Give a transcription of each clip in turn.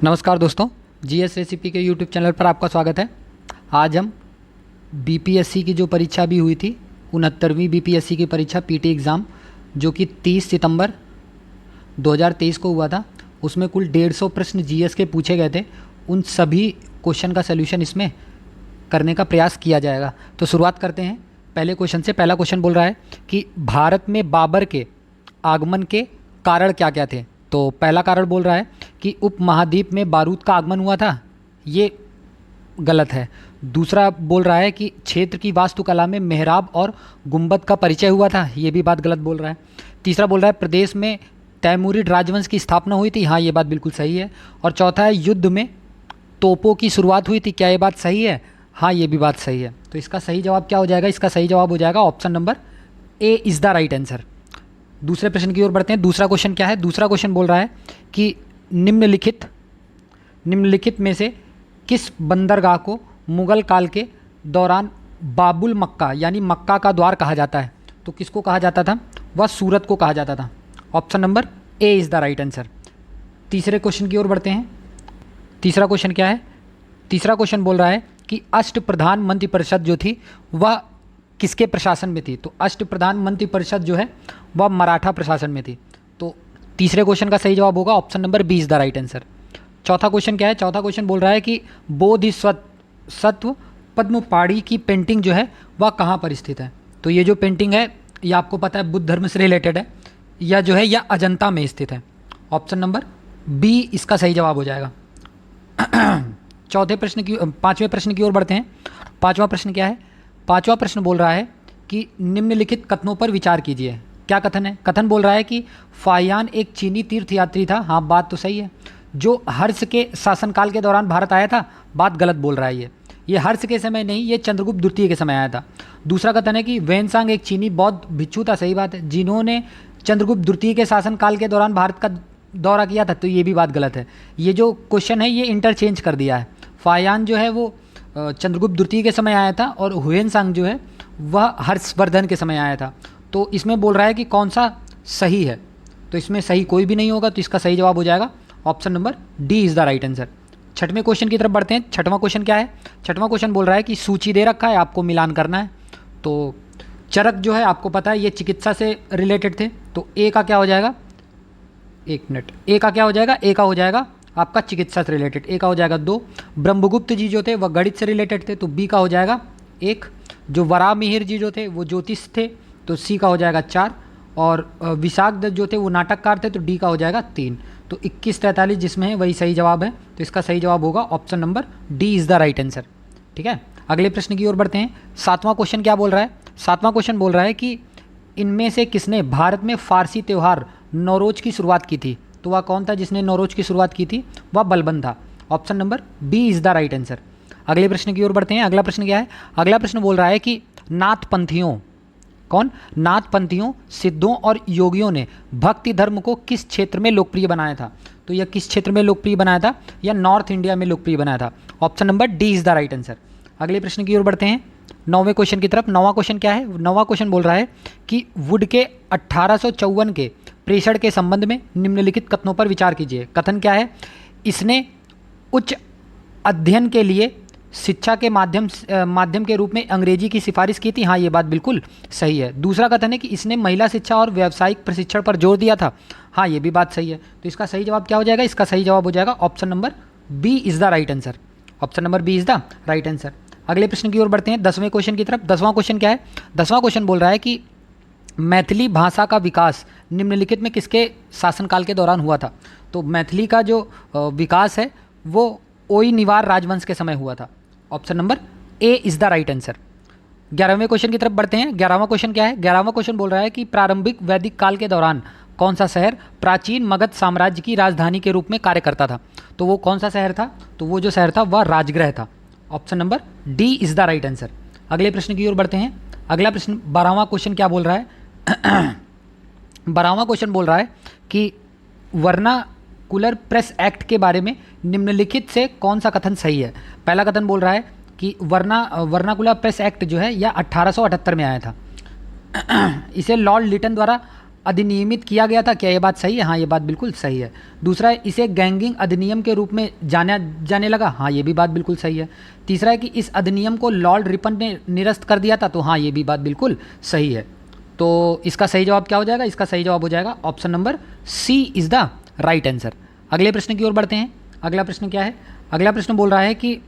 नमस्कार दोस्तों, GS recipe के यूट्यूब चैनल पर आपका स्वागत है। आज हम बीपीएससी की जो परीक्षा भी हुई थी 69वीं बीपीएससी की परीक्षा पीटी एग्ज़ाम जो कि 30 सितंबर 2023 को हुआ था, उसमें कुल 150 प्रश्न जीएस के पूछे गए थे। उन सभी क्वेश्चन का सलूशन इसमें करने का प्रयास किया जाएगा। तो शुरुआत करते हैं पहले क्वेश्चन से। पहला क्वेश्चन बोल रहा है कि भारत में बाबर के आगमन के कारण क्या क्या थे। तो पहला कारण बोल रहा है कि उपमहाद्वीप में बारूद का आगमन हुआ था, ये गलत है। दूसरा बोल रहा है कि क्षेत्र की वास्तुकला में मेहराब और गुंबद का परिचय हुआ था, ये भी बात गलत बोल रहा है। तीसरा बोल रहा है प्रदेश में तैमूरिड राजवंश की स्थापना हुई थी, हाँ ये बात बिल्कुल सही है। और चौथा है युद्ध में तोपों की शुरुआत हुई थी, क्या ये बात सही है? हाँ ये भी बात सही है। तो इसका सही जवाब क्या हो जाएगा? इसका सही जवाब हो जाएगा option number A is the right answer. दूसरे प्रश्न की ओर बढ़ते हैं। दूसरा क्वेश्चन क्या है? दूसरा क्वेश्चन बोल रहा है कि निम्नलिखित में से किस बंदरगाह को मुगल काल के दौरान बाबुल मक्का यानी मक्का का द्वार कहा जाता है? तो किसको कहा जाता था? वह सूरत को कहा जाता था। Option number A is the right answer. तीसरे क्वेश्चन की ओर बढ़ते हैं। तीसरा क्वेश्चन क्या है? तीसरा क्वेश्चन बोल रहा है कि अष्टप्रधान मंत्रिपरिषद जो थी वह किसके प्रशासन में थी? तो अष्टप्रधान मंत्रिपरिषद जो है वह मराठा प्रशासन में थी। तो तीसरे क्वेश्चन का सही जवाब होगा option number B is the right answer. चौथा क्वेश्चन क्या है? चौथा क्वेश्चन बोल रहा है कि बोधिसत्व पद्मपाणि की पेंटिंग जो है वह कहाँ पर स्थित है? तो ये जो पेंटिंग है ये आपको पता है बुद्ध धर्म से रिलेटेड है, या जो है यह अजंता में स्थित है। ऑप्शन नंबर बी इसका सही जवाब हो जाएगा। पांचवें प्रश्न की ओर बढ़ते हैं। पांचवा प्रश्न क्या है? पांचवा प्रश्न बोल रहा है कि निम्नलिखित कथनों पर विचार कीजिए। क्या कथन है? कथन बोल रहा है कि फाहियान एक चीनी तीर्थयात्री था, हाँ बात तो सही है। जो हर्ष के शासनकाल के दौरान भारत आया था, बात गलत बोल रहा है। ये हर्ष के समय नहीं, ये चंद्रगुप्त द्वितीय के समय आया था। दूसरा कथन है कि वेनसांग एक चीनी बौद्ध भिक्षु था, सही बात है, जिन्होंने चंद्रगुप्त द्वितीय के शासनकाल के दौरान भारत का दौरा किया था, तो ये भी बात गलत है। ये जो क्वेश्चन है ये इंटरचेंज कर दिया है। फाहियान जो है वो चंद्रगुप्त द्वितीय के समय आया था और हुएनसांग जो है वह हर्षवर्धन के समय आया था। तो इसमें बोल रहा है कि कौन सा सही है, तो इसमें सही कोई भी नहीं होगा, तो इसका सही जवाब हो जाएगा option number D is the right answer. छठवें क्वेश्चन की तरफ बढ़ते हैं। छठवां क्वेश्चन क्या है? छठवां क्वेश्चन बोल रहा है कि सूची दे रखा है, आपको मिलान करना है। तो चरक जो है आपको पता है ये चिकित्सा से रिलेटेड थे, तो ए का क्या हो जाएगा? एक मिनट, ए का क्या हो जाएगा? ए का हो जाएगा आपका चिकित्सा से रिलेटेड, ए का हो जाएगा 2। ब्रह्मगुप्त जी जो थे वह गणित से रिलेटेड थे, तो बी का हो जाएगा 1। जो वराहमिहिर जी जो थे वो ज्योतिष थे, तो सी का हो जाएगा 4। और विशाख दत्त जो थे वो नाटककार थे, तो डी का हो जाएगा 3। तो 21-43 जिसमें है वही सही जवाब है, तो इसका सही जवाब होगा option number D is the right answer. ठीक है, अगले प्रश्न की ओर बढ़ते हैं। सातवां क्वेश्चन क्या बोल रहा है? सातवां क्वेश्चन बोल रहा है कि इनमें से किसने भारत में फारसी त्यौहार नौरोज की शुरुआत की थी? तो वह कौन था जिसने नौरोज की शुरुआत की थी? वह बलबन था। Option number B is the right answer. अगले प्रश्न की ओर बढ़ते हैं। अगला प्रश्न क्या है? अगला प्रश्न बोल रहा है कि नाथपंथियों, सिद्धों और योगियों ने भक्ति धर्म को किस क्षेत्र में लोकप्रिय बनाया था? तो यह किस क्षेत्र में लोकप्रिय बनाया था? या नॉर्थ इंडिया में लोकप्रिय बनाया था? Option number D is the right answer. अगले प्रश्न की ओर बढ़ते हैं, नौवें क्वेश्चन की तरफ। नौवां क्वेश्चन क्या है? नौवां क्वेश्चन बोल रहा है कि वुड के 1854 के प्रेषण के संबंध में निम्नलिखित कथनों पर विचार कीजिए। कथन क्या है? इसने उच्च अध्ययन के लिए शिक्षा के माध्यम के रूप में अंग्रेजी की सिफारिश की थी, हाँ ये बात बिल्कुल सही है। दूसरा कथन है कि इसने महिला शिक्षा और व्यावसायिक प्रशिक्षण पर जोर दिया था, हाँ ये भी बात सही है। तो इसका सही जवाब क्या हो जाएगा? इसका सही जवाब हो जाएगा option number B is the right answer. Option number B is the right answer. अगले प्रश्न की ओर बढ़ते हैं, 10वें क्वेश्चन की तरफ। 10वां क्वेश्चन क्या है? 10वां क्वेश्चन बोल रहा है कि मैथिली भाषा का विकास निम्नलिखित में किसके शासनकाल के दौरान हुआ था? तो मैथिली का जो विकास है वो ओई निवार राजवंश के समय हुआ था। Option number A is the right answer. 11वें क्वेश्चन की तरफ बढ़ते हैं। 11वां क्वेश्चन क्या है? 11वां क्वेश्चन बोल रहा है कि प्रारंभिक वैदिक काल के दौरान कौन सा शहर प्राचीन मगध साम्राज्य की राजधानी के रूप में कार्य करता था? तो वो कौन सा शहर था? तो वो जो शहर था वह राजगृह था। Option number D is the right answer. अगले प्रश्न की ओर बढ़ते हैं। अगला प्रश्न 12वां क्वेश्चन क्या बोल रहा है? 12वां क्वेश्चन बोल रहा है कि वर्नाकुलर प्रेस एक्ट के बारे में निम्नलिखित से कौन सा कथन सही है? पहला कथन बोल रहा है कि वर्नाकुलर प्रेस एक्ट जो है यह 1878 में आया था। इसे लॉर्ड लिटन द्वारा अधिनियमित किया गया था, क्या ये बात सही है? हाँ, ये बात बिल्कुल सही है। दूसरा है इसे गैंगिंग अधिनियम के रूप में जाना जाने लगा। हाँ, ये भी बात बिल्कुल सही है। तीसरा है कि इस अधिनियम को लॉर्ड रिपन ने निरस्त कर दिया था। तो हाँ, ये भी बात बिल्कुल सही है। तो इसका सही जवाब क्या हो जाएगा? इसका सही जवाब हो जाएगा option number C is the right answer. अगले प्रश्न की ओर बढ़ते हैं। अगला प्रश्न क्या है? अगला प्रश्न बोल रहा है कि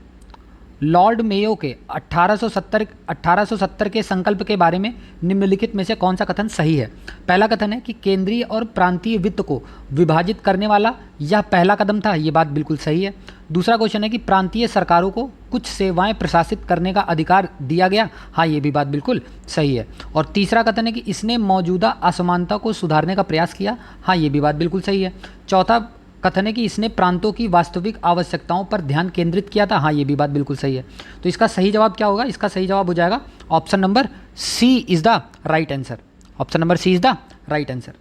लॉर्ड मेयो के 1870 के संकल्प के बारे में निम्नलिखित में से कौन सा कथन सही है? पहला कथन है कि केंद्रीय और प्रांतीय वित्त को विभाजित करने वाला यह पहला कदम था। ये बात बिल्कुल सही है। दूसरा क्वेश्चन है कि प्रांतीय सरकारों को कुछ सेवाएं प्रशासित करने का अधिकार दिया गया। हाँ, ये भी बात बिल्कुल सही है। और तीसरा कथन है कि इसने मौजूदा असमानता को सुधारने का प्रयास किया। हाँ, ये भी बात बिल्कुल सही है। चौथा कथन है कि इसने प्रांतों की वास्तविक आवश्यकताओं पर ध्यान केंद्रित किया था। हाँ, ये भी बात बिल्कुल सही है। तो इसका सही जवाब क्या होगा? इसका सही जवाब हो जाएगा option number C is the right answer. Option number C is the right answer.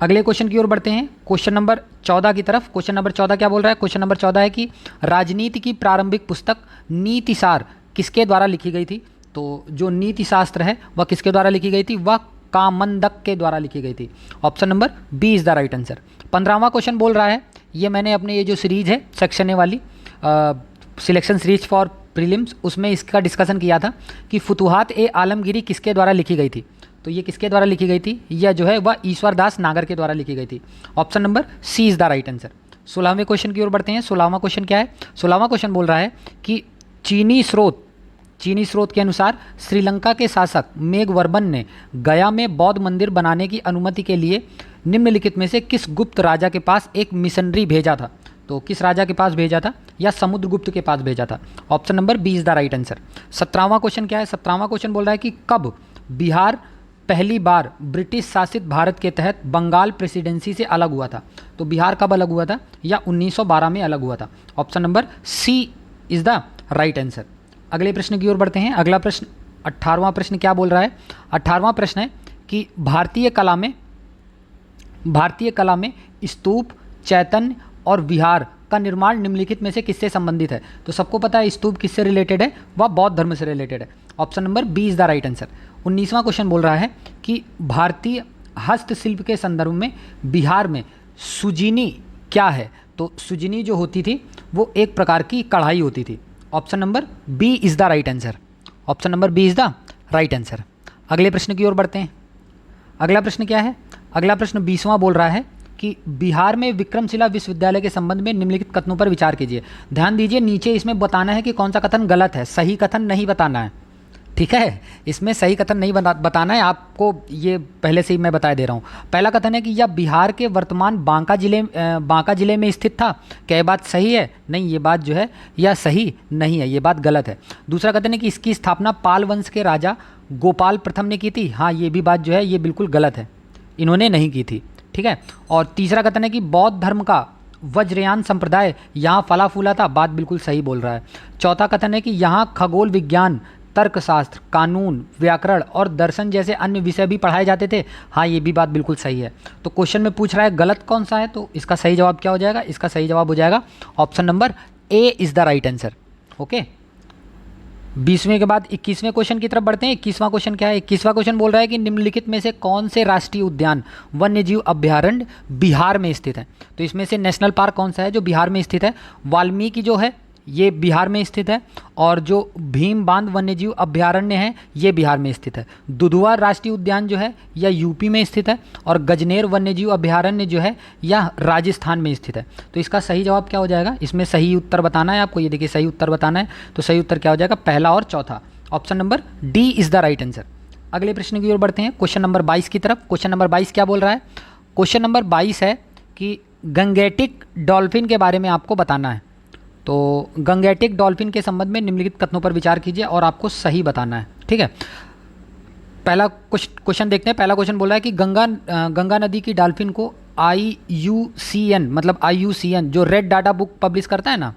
अगले क्वेश्चन की ओर बढ़ते हैं, क्वेश्चन नंबर 14 की तरफ। क्वेश्चन नंबर 14 क्या बोल रहा है? क्वेश्चन नंबर 14 है कि राजनीति की प्रारंभिक पुस्तक नीतिसार किसके द्वारा लिखी गई थी? तो जो नीति शास्त्र है वह किसके द्वारा लिखी गई थी? वह कामंदक के द्वारा लिखी गई थी। Option number B is the right answer. 15वां क्वेश्चन बोल रहा है, ये मैंने अपने ये जो सीरीज है सेक्शन ए वाली सिलेक्शन सीरीज फॉर प्रीलिम्स, उसमें इसका डिस्कशन किया था कि फुतुहात ए आलमगीरी किसके द्वारा लिखी गई थी। तो ये किसके द्वारा लिखी गई थी? यह जो है वह ईश्वर दास नागर के द्वारा लिखी गई थी। Option number C is the right answer. 16वें क्वेश्चन की ओर बढ़ते हैं। 16वां क्वेश्चन क्या है? 16वां क्वेश्चन बोल रहा है कि चीनी स्रोत के अनुसार श्रीलंका के शासक मेघवर्मन ने गया में बौद्ध मंदिर बनाने की अनुमति के लिए निम्नलिखित में से किस गुप्त राजा के पास एक मिशनरी भेजा था? तो किस राजा के पास भेजा था या समुद्रगुप्त के पास भेजा था? Option number B is the right answer. 17वां क्वेश्चन क्या है? 17वां क्वेश्चन बोल रहा है कि कब बिहार पहली बार ब्रिटिश शासित भारत के तहत बंगाल प्रेसिडेंसी से अलग हुआ था? तो बिहार कब अलग हुआ था? या 1912 में अलग हुआ था? Option number C is the right answer. अगले प्रश्न की ओर बढ़ते हैं। अगला प्रश्न 18वां प्रश्न क्या बोल रहा है? 18वां प्रश्न है कि भारतीय कला में स्तूप, चैतन्य और विहार का निर्माण निम्नलिखित में से किससे संबंधित है? तो सबको पता है स्तूप किससे रिलेटेड है? वह बौद्ध धर्म से रिलेटेड है। Option number B is the right answer. 19वां क्वेश्चन बोल रहा है कि भारतीय हस्तशिल्प के संदर्भ में बिहार में सुजीनी क्या है? तो सुजीनी जो होती थी वो एक प्रकार की कढ़ाई होती थी। Option number B is the right answer. Option number B is the right answer. अगले प्रश्न की ओर बढ़ते हैं। अगला प्रश्न क्या है? अगला प्रश्न 20वां बोल रहा है कि बिहार में विक्रमशिला विश्वविद्यालय के संबंध में निम्नलिखित कथनों पर विचार कीजिए। ध्यान दीजिए, नीचे इसमें बताना है कि कौन सा कथन गलत है, सही कथन नहीं बताना है। ठीक है, इसमें सही कथन नहीं बताना है आपको, ये पहले से ही मैं बता दे रहा हूँ। पहला कथन है कि यह बिहार के वर्तमान बांका जिले में स्थित था। क्या ये बात सही है? नहीं, ये बात जो है यह सही नहीं है, ये बात गलत है। दूसरा कथन है कि इसकी स्थापना पाल वंश के राजा गोपाल प्रथम ने की थी। हाँ, ये भी बात जो है ये बिल्कुल गलत है, इन्होंने नहीं की थी। ठीक है। और तीसरा कथन है कि बौद्ध धर्म का वज्रयान संप्रदाय यहाँ फला फूला था। बात बिल्कुल सही बोल रहा है। चौथा कथन है कि यहाँ खगोल विज्ञान, तर्कशास्त्र, कानून, व्याकरण और दर्शन जैसे अन्य विषय भी पढ़ाए जाते थे। हाँ, ये भी बात बिल्कुल सही है। तो क्वेश्चन में पूछ रहा है गलत कौन सा है, तो इसका सही जवाब क्या हो जाएगा? इसका सही जवाब हो जाएगा option number A is the right answer. Okay, 20वें के बाद 21वें क्वेश्चन की तरफ बढ़ते हैं। 21वां क्वेश्चन क्या है? 21वां क्वेश्चन बोल रहा है कि निम्नलिखित में से कौन से राष्ट्रीय उद्यान, वन्यजीव अभ्यारण्य बिहार में स्थित है? तो इसमें से नेशनल पार्क कौन सा है जो बिहार में स्थित है? वाल्मीकि जो है ये बिहार में स्थित है, और जो भीम बांध वन्यजीव अभ्यारण्य है ये बिहार में स्थित है। दुधवा राष्ट्रीय उद्यान जो है यह यूपी में स्थित है, और गजनेर वन्यजीव अभ्यारण्य जो है यह राजस्थान में स्थित है। तो इसका सही जवाब क्या हो जाएगा? इसमें सही उत्तर बताना है आपको। ये देखिए, सही उत्तर बताना है, तो सही उत्तर क्या हो जाएगा? पहला और चौथा। Option number D is the right answer. अगले प्रश्न की ओर बढ़ते हैं, क्वेश्चन नंबर 22 की तरफ। क्वेश्चन नंबर 22 क्या बोल रहा है? क्वेश्चन नंबर 22 है कि गंगेटिक डॉल्फिन के बारे में आपको बताना है। तो गंगेटिक डॉल्फिन के संबंध में निम्नलिखित कथनों पर विचार कीजिए और आपको सही बताना है। ठीक है, पहला क्वेश्चन देखते हैं। पहला क्वेश्चन बोल रहा है कि गंगा नदी की डॉल्फिन को IUCN मतलब IUCN जो रेड डाटा बुक पब्लिश करता है ना,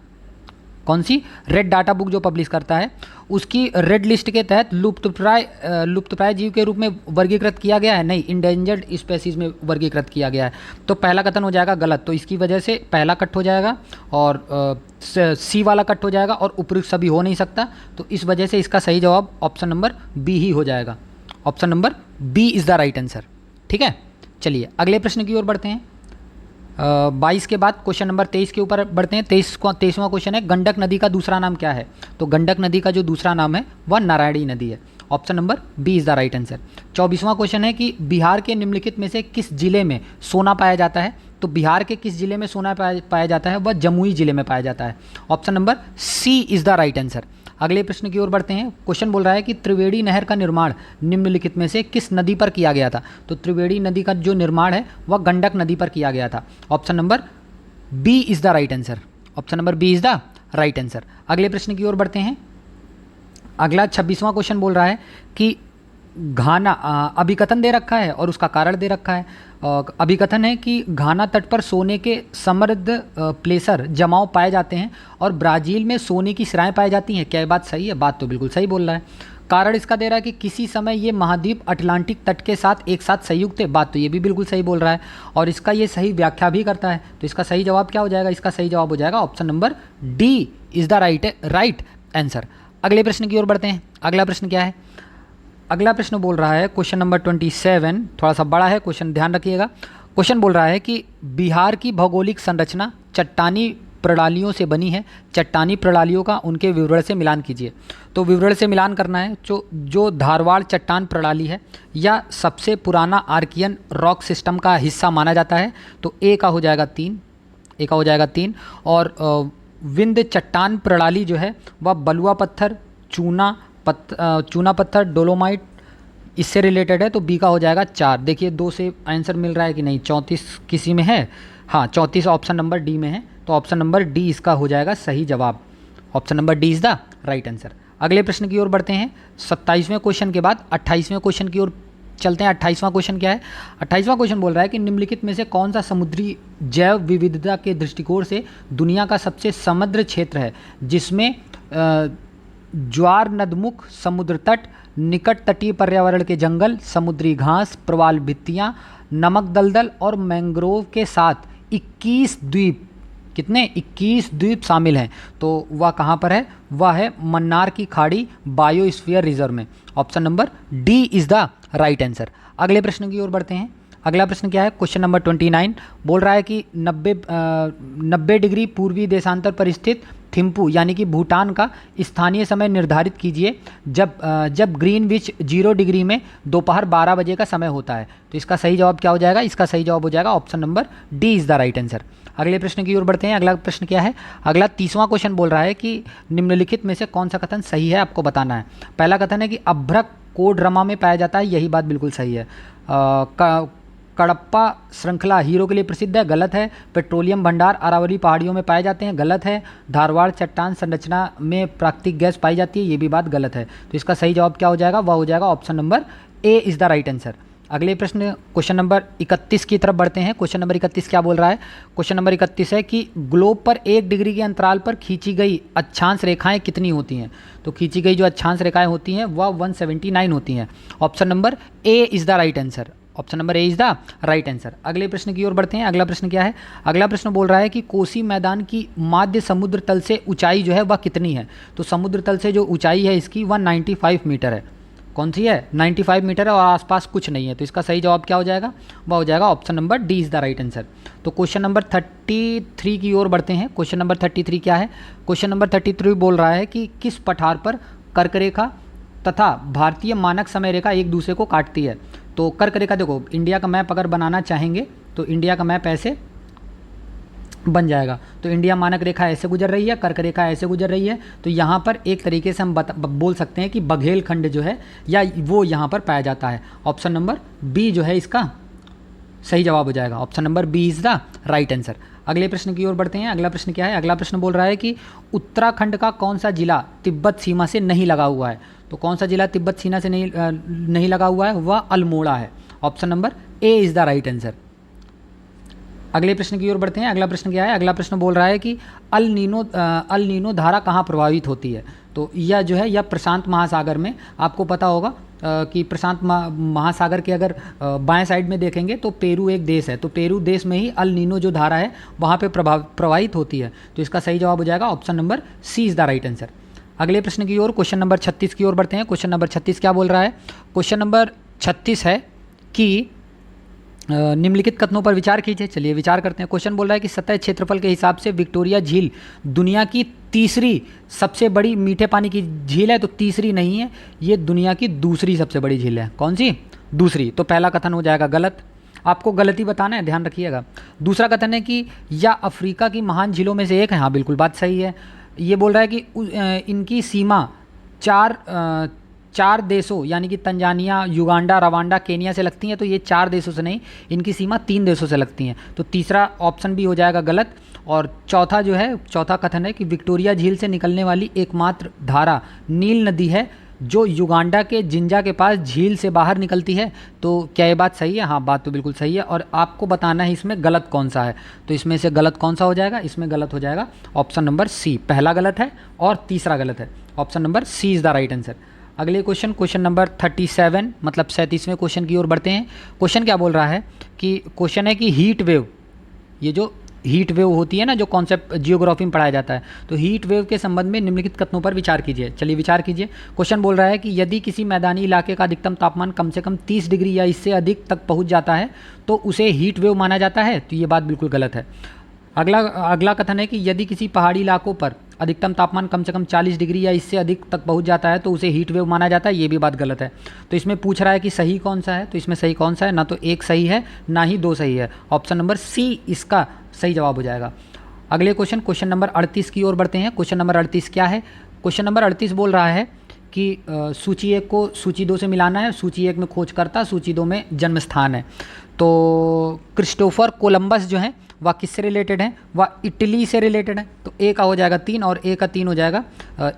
कौन सी रेड डाटा बुक जो पब्लिश करता है, उसकी रेड लिस्ट के तहत लुप्तप्राय जीव के रूप में वर्गीकृत किया गया है? नहीं, इंडेंजर्ड स्पेसीज में वर्गीकृत किया गया है। तो पहला कथन हो जाएगा गलत, तो इसकी वजह से पहला कट हो जाएगा और सी वाला कट हो जाएगा, और उपयुक्त सभी हो नहीं सकता। तो इस वजह से इसका सही जवाब ऑप्शन नंबर बी ही हो जाएगा। Option number B is the right answer. ठीक है। चलिए अगले प्रश्न की ओर बढ़ते हैं। 22 के बाद क्वेश्चन नंबर 23 के ऊपर बढ़ते हैं। 23वां क्वेश्चन है, गंडक नदी का दूसरा नाम क्या है? तो गंडक नदी का जो दूसरा नाम है वह नारायणी नदी है। Option number B is the right answer. 24वां क्वेश्चन है कि बिहार के निम्नलिखित में से किस जिले में सोना पाया जाता है? तो बिहार के किस जिले में सोना पाया जाता है? वह जमुई जिले में पाया जाता है। Option number C is the right answer. अगले प्रश्न की ओर बढ़ते हैं। क्वेश्चन बोल रहा है कि त्रिवेणी नहर का निर्माण निम्नलिखित में से किस नदी पर किया गया था? तो त्रिवेणी नदी का जो निर्माण है वह गंडक नदी पर किया गया था। Option number B is the right answer. Option number B is the right answer. अगले प्रश्न की ओर बढ़ते हैं। अगला 26वां क्वेश्चन बोल रहा है कि घाना, अभिकथन दे रखा है और उसका कारण दे रखा है। अभिकथन है कि घाना तट पर सोने के समृद्ध प्लेसर जमाव पाए जाते हैं और ब्राज़ील में सोने की सिराएं पाई जाती हैं। क्या ये बात सही है? बात तो बिल्कुल सही बोल रहा है। कारण इसका दे रहा है कि किसी समय ये महाद्वीप अटलांटिक तट के साथ एक साथ संयुक्त थे। बात तो ये भी बिल्कुल सही बोल रहा है और इसका ये सही व्याख्या भी करता है। तो इसका सही जवाब क्या हो जाएगा? इसका सही जवाब हो जाएगा option number D is the right answer. अगले प्रश्न की ओर बढ़ते हैं। अगला प्रश्न क्या है? अगला प्रश्न बोल रहा है क्वेश्चन नंबर 27, थोड़ा सा बड़ा है क्वेश्चन, ध्यान रखिएगा। क्वेश्चन बोल रहा है कि बिहार की भौगोलिक संरचना चट्टानी प्रणालियों से बनी है। चट्टानी प्रणालियों का उनके विवरण से मिलान कीजिए। तो विवरण से मिलान करना है। जो धारवाड़ चट्टान प्रणाली है या सबसे पुराना आर्कियन रॉक सिस्टम का हिस्सा माना जाता है। तो ए का हो जाएगा 3 और विंध्य चट्टान प्रणाली जो है वह बलुआ पत्थर, चूना पत्थर, डोलोमाइट इससे रिलेटेड है। तो बी का हो जाएगा 4। देखिए 2 से आंसर मिल रहा है कि नहीं? 34 किसी में है? हाँ, 34 ऑप्शन नंबर डी में है। तो ऑप्शन नंबर डी इसका हो जाएगा सही जवाब। Option number D is the right answer. अगले प्रश्न की ओर बढ़ते हैं। 27वें क्वेश्चन के बाद 28वें क्वेश्चन की ओर चलते हैं। 28वां क्वेश्चन क्या है? 28वां क्वेश्चन बोल रहा है कि निम्नलिखित में से कौन सा समुद्री जैव विविधता के दृष्टिकोण से दुनिया का सबसे समृद्ध क्षेत्र है, जिसमें ज्वार नदमुख, समुद्र तट, निकट तटीय पर्यावरण के जंगल, समुद्री घास, प्रवाल भित्तियाँ, नमक दलदल और मैंग्रोव के साथ 21 द्वीप, कितने? 21 द्वीप शामिल हैं। तो वह कहाँ पर है? वह है मन्नार की खाड़ी बायोस्फीयर रिजर्व में। Option number D is the right answer. अगले प्रश्न की ओर बढ़ते हैं। अगला प्रश्न क्या है? क्वेश्चन नंबर 29 बोल रहा है कि 90 डिग्री पूर्वी देशांतर पर स्थित थिम्पू यानी कि भूटान का स्थानीय समय निर्धारित कीजिए जब ग्रीनविच 0 डिग्री में दोपहर 12 बजे का समय होता है। तो इसका सही जवाब क्या हो जाएगा? इसका सही जवाब हो जाएगा option number D is the right answer. अगले प्रश्न की ओर बढ़ते हैं। अगला प्रश्न क्या है? अगला 30वां क्वेश्चन बोल रहा है कि निम्नलिखित में से कौन सा कथन सही है, आपको बताना है। पहला कथन है कि अभ्रक कोडरमा में पाया जाता है। यही बात बिल्कुल सही है। कडप्पा श्रृंखला हीरो के लिए प्रसिद्ध है। गलत है। पेट्रोलियम भंडार अरावली पहाड़ियों में पाए जाते हैं। गलत है। धारवाड़ चट्टान संरचना में प्राकृतिक गैस पाई जाती है। ये भी बात गलत है। तो इसका सही जवाब क्या हो जाएगा? वह हो जाएगा option number A is the right answer. अगले प्रश्न क्वेश्चन नंबर 31 की तरफ बढ़ते हैं। क्वेश्चन नंबर 31 क्या बोल रहा है? क्वेश्चन नंबर 31 है कि ग्लोब पर 1 डिग्री के अंतराल पर खींची गई अक्षांश रेखाएं कितनी होती हैं? तो खींची गई जो अक्षांश रेखाएं होती हैं वह 179 होती हैं। Option number A is the right answer. Option number A is the right answer. अगले प्रश्न की ओर बढ़ते हैं। अगला प्रश्न क्या है? अगला प्रश्न बोल रहा है कि कोसी मैदान की माध्य समुद्र तल से ऊंचाई जो है वह कितनी है? तो समुद्र तल से जो ऊंचाई है इसकी 195 मीटर है। कौन सी है? 95 मीटर है और आसपास कुछ नहीं है। तो इसका सही जवाब क्या हो जाएगा? वह हो जाएगा option number D is the right answer. तो क्वेश्चन नंबर 33 की ओर बढ़ते हैं। क्वेश्चन नंबर 33 क्या है? क्वेश्चन नंबर 33 बोल रहा है कि किस पठार पर कर्करेखा तथा भारतीय मानक समय रेखा एक दूसरे को काटती है? तो कर्करेखा, देखो इंडिया का मैप अगर बनाना चाहेंगे तो इंडिया का मैप ऐसे बन जाएगा। तो इंडिया मानक रेखा ऐसे गुजर रही है, कर्करेखा ऐसे गुजर रही है। तो यहाँ पर एक तरीके से हम बोल सकते हैं कि बघेलखंड जो है या वो यहाँ पर पाया जाता है। ऑप्शन नंबर बी जो है इसका सही जवाब हो जाएगा। Option number B is the right answer. अगले प्रश्न की ओर बढ़ते हैं। अगला प्रश्न क्या है? अगला प्रश्न बोल रहा है कि उत्तराखंड का कौन सा जिला तिब्बत सीमा से नहीं लगा हुआ है? तो कौन सा जिला तिब्बत सीमा से नहीं लगा हुआ है? वह अल्मोड़ा है। Option number A is the right answer. अगले प्रश्न की ओर बढ़ते हैं। अगला प्रश्न क्या है? अगला प्रश्न बोल रहा है कि अल नीनो धारा कहाँ प्रभावित होती है? तो यह जो है यह प्रशांत महासागर में, आपको पता होगा कि प्रशांत महासागर के अगर बाएं साइड में देखेंगे तो पेरू एक देश है। तो पेरू देश में ही अल नीनो जो धारा है वहाँ पे प्रभावित होती है। तो इसका सही जवाब हो जाएगा option number C is the right answer. अगले प्रश्न की ओर क्वेश्चन नंबर 36 की ओर बढ़ते हैं। क्वेश्चन नंबर 36 क्या बोल रहा है? क्वेश्चन नंबर 36 है कि निम्नलिखित कथनों पर विचार कीजिए। चलिए विचार करते हैं। क्वेश्चन बोल रहा है कि सतह क्षेत्रफल के हिसाब से विक्टोरिया झील दुनिया की तीसरी सबसे बड़ी मीठे पानी की झील है। तो तीसरी नहीं है, ये दुनिया की दूसरी सबसे बड़ी झील है। कौन सी? दूसरी। तो पहला कथन हो जाएगा गलत, आपको गलत ही बताना है, ध्यान रखिएगा। दूसरा कथन है कि या अफ्रीका की महान झीलों में से एक है। हाँ बिल्कुल बात सही है। ये बोल रहा है कि इनकी सीमा चार देशों यानी कि तंजानिया, युगांडा, रवांडा, केनिया से लगती हैं। तो ये 4 देशों से नहीं, इनकी सीमा 3 देशों से लगती हैं। तो तीसरा ऑप्शन भी हो जाएगा गलत। और चौथा जो है, चौथा कथन है कि विक्टोरिया झील से निकलने वाली एकमात्र धारा नील नदी है जो युगांडा के जिंजा के पास झील से बाहर निकलती है। तो क्या ये बात सही है? हाँ बात तो बिल्कुल सही है। और आपको बताना है इसमें गलत कौन सा है। तो इसमें से गलत कौन सा हो जाएगा? इसमें गलत हो जाएगा ऑप्शन नंबर सी। पहला गलत है और तीसरा गलत है। Option number C is the right answer. अगले क्वेश्चन नंबर 37 मतलब 37वें क्वेश्चन की ओर बढ़ते हैं। क्वेश्चन क्या बोल रहा है कि क्वेश्चन है कि हीट वेव, ये जो हीट वेव होती है ना, जो कॉन्सेप्ट जियोग्राफी में पढ़ाया जाता है, तो हीट वेव के संबंध में निम्नलिखित कथनों पर विचार कीजिए। चलिए विचार कीजिए। क्वेश्चन बोल रहा है कि यदि किसी मैदानी इलाके का अधिकतम तापमान कम से कम 30 डिग्री या इससे अधिक तक पहुंच जाता है तो उसे हीट वेव माना जाता है। तो ये बात बिल्कुल गलत है। अगला कथन है कि यदि किसी पहाड़ी इलाकों पर अधिकतम तापमान कम से कम 40 डिग्री या इससे अधिक तक पहुंच जाता है तो उसे हीट वेव माना जाता है। ये भी बात गलत है। तो इसमें पूछ रहा है कि सही कौन सा है। तो इसमें सही कौन सा है? ना तो एक सही है ना ही दो सही है। ऑप्शन नंबर सी इसका सही जवाब हो जाएगा। अगले क्वेश्चन नंबर 38 की ओर बढ़ते हैं। क्वेश्चन नंबर 38 क्या है? क्वेश्चन नंबर 38 बोल रहा है कि सूची 1 को सूची 2 से मिलाना है। सूची 1 में खोजकर्ता, सूची 2 में जन्म स्थान है। तो क्रिस्टोफर कोलंबस जो है वह किससे रिलेटेड है? वह इटली से रिलेटेड है। तो ए का हो जाएगा 3 और ए का 3 हो जाएगा।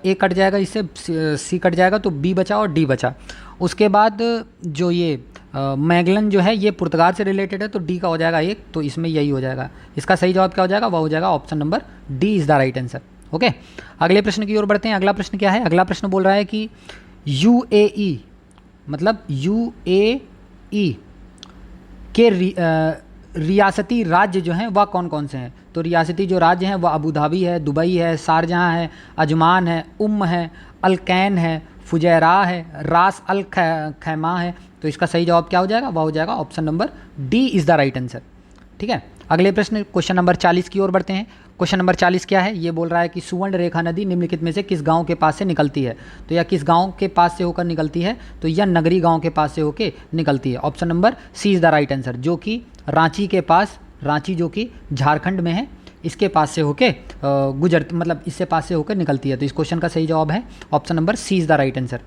ए कट जाएगा, इससे सी कट जाएगा, तो बी बचा और डी बचा। उसके बाद जो ये मैगलन जो है ये पुर्तगाल से रिलेटेड है। तो डी का हो जाएगा 1। तो इसमें यही हो जाएगा। इसका सही जवाब क्या हो जाएगा? वह हो जाएगा option number D is the right answer. Okay, अगले प्रश्न की ओर बढ़ते हैं। अगला प्रश्न क्या है? अगला प्रश्न बोल रहा है कि UAE मतलब UAE के रियासती राज्य जो हैं वह कौन कौन से हैं? तो रियासती जो राज्य हैं वह अबू धाबी है, दुबई है, शारजहाँ है, अजमान है, है, अलकैन है, फुजैरा है, रास अल खैमा है। तो इसका सही जवाब क्या हो जाएगा? वह हो जाएगा option number D is the right answer. ठीक है, अगले प्रश्न क्वेश्चन नंबर 40 की ओर बढ़ते हैं। क्वेश्चन नंबर 40 क्या है? ये बोल रहा है कि सुवर्ण रेखा नदी निम्नलिखित में से किस गांव के पास से निकलती है? तो या किस गांव के पास से होकर निकलती है? तो यह नगरी गांव के पास से होकर निकलती है। Option number C is the right answer, जो कि रांची के पास, रांची जो कि झारखंड में है, इसके पास से होके मतलब इससे पास से होकर निकलती है। तो इस क्वेश्चन का सही जवाब है option number C is the right answer.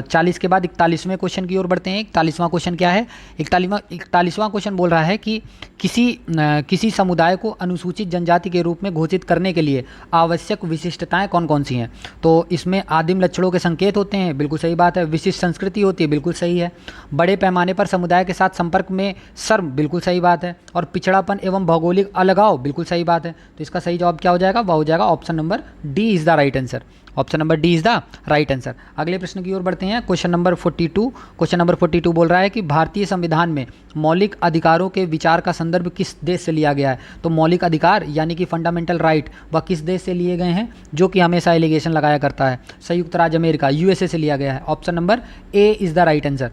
40 के बाद 41वें क्वेश्चन की ओर बढ़ते हैं। 41वां क्वेश्चन क्या है? 41वां क्वेश्चन बोल रहा है कि किसी समुदाय को अनुसूचित जनजाति के रूप में घोषित करने के लिए आवश्यक विशिष्टताएं कौन कौन सी हैं? तो इसमें आदिम लक्षणों के संकेत होते हैं, बिल्कुल सही बात है। विशिष्ट संस्कृति होती है, बिल्कुल सही है। बड़े पैमाने पर समुदाय के साथ संपर्क में शर्म, बिल्कुल सही बात है। और पिछड़ापन एवं भौगोलिक अलगाव, बिल्कुल सही बात है। तो इसका सही जवाब क्या हो जाएगा? वह हो जाएगा option number D is the right answer. Option number D is the right answer. अगले प्रश्न की ओर बढ़ते हैं। Question number 42। क्वेश्चन नंबर 42 बोल रहा है कि भारतीय संविधान में मौलिक अधिकारों के विचार का संदर्भ किस देश से लिया गया है? तो मौलिक अधिकार यानी कि फंडामेंटल राइट वह किस देश से लिए गए हैं, जो कि हमेशा एलिगेशन लगाया करता है? संयुक्त राज्य अमेरिका, USA से लिया गया है। Option number A is the right answer.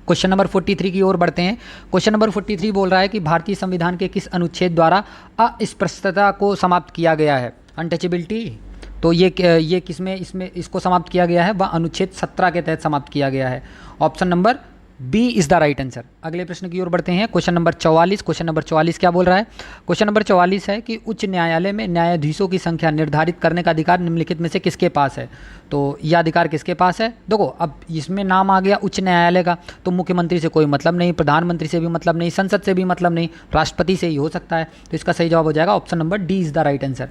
Question number 43 की ओर बढ़ते हैं। क्वेश्चन नंबर 43 बोल रहा है कि भारतीय संविधान के किस अनुच्छेद द्वारा अस्पृश्यता को समाप्त किया गया है? अनटचेबिलिटी। तो ये किसमें इसमें इसको समाप्त किया गया है? वह अनुच्छेद 17 के तहत समाप्त किया गया है। Option number B is the right answer. अगले प्रश्न की ओर बढ़ते हैं। Question number 44। क्वेश्चन नंबर 44 क्या बोल रहा है? क्वेश्चन नंबर 44 है कि उच्च न्यायालय में न्यायाधीशों की संख्या निर्धारित करने का अधिकार निम्नलिखित में से किसके पास है? तो यह अधिकार किसके पास है? देखो, अब इसमें नाम आ गया उच्च न्यायालय का, तो मुख्यमंत्री से कोई मतलब नहीं, प्रधानमंत्री से भी मतलब नहीं, संसद से भी मतलब नहीं, राष्ट्रपति से ही हो सकता है। तो इसका सही जवाब हो जाएगा option number D is the right answer.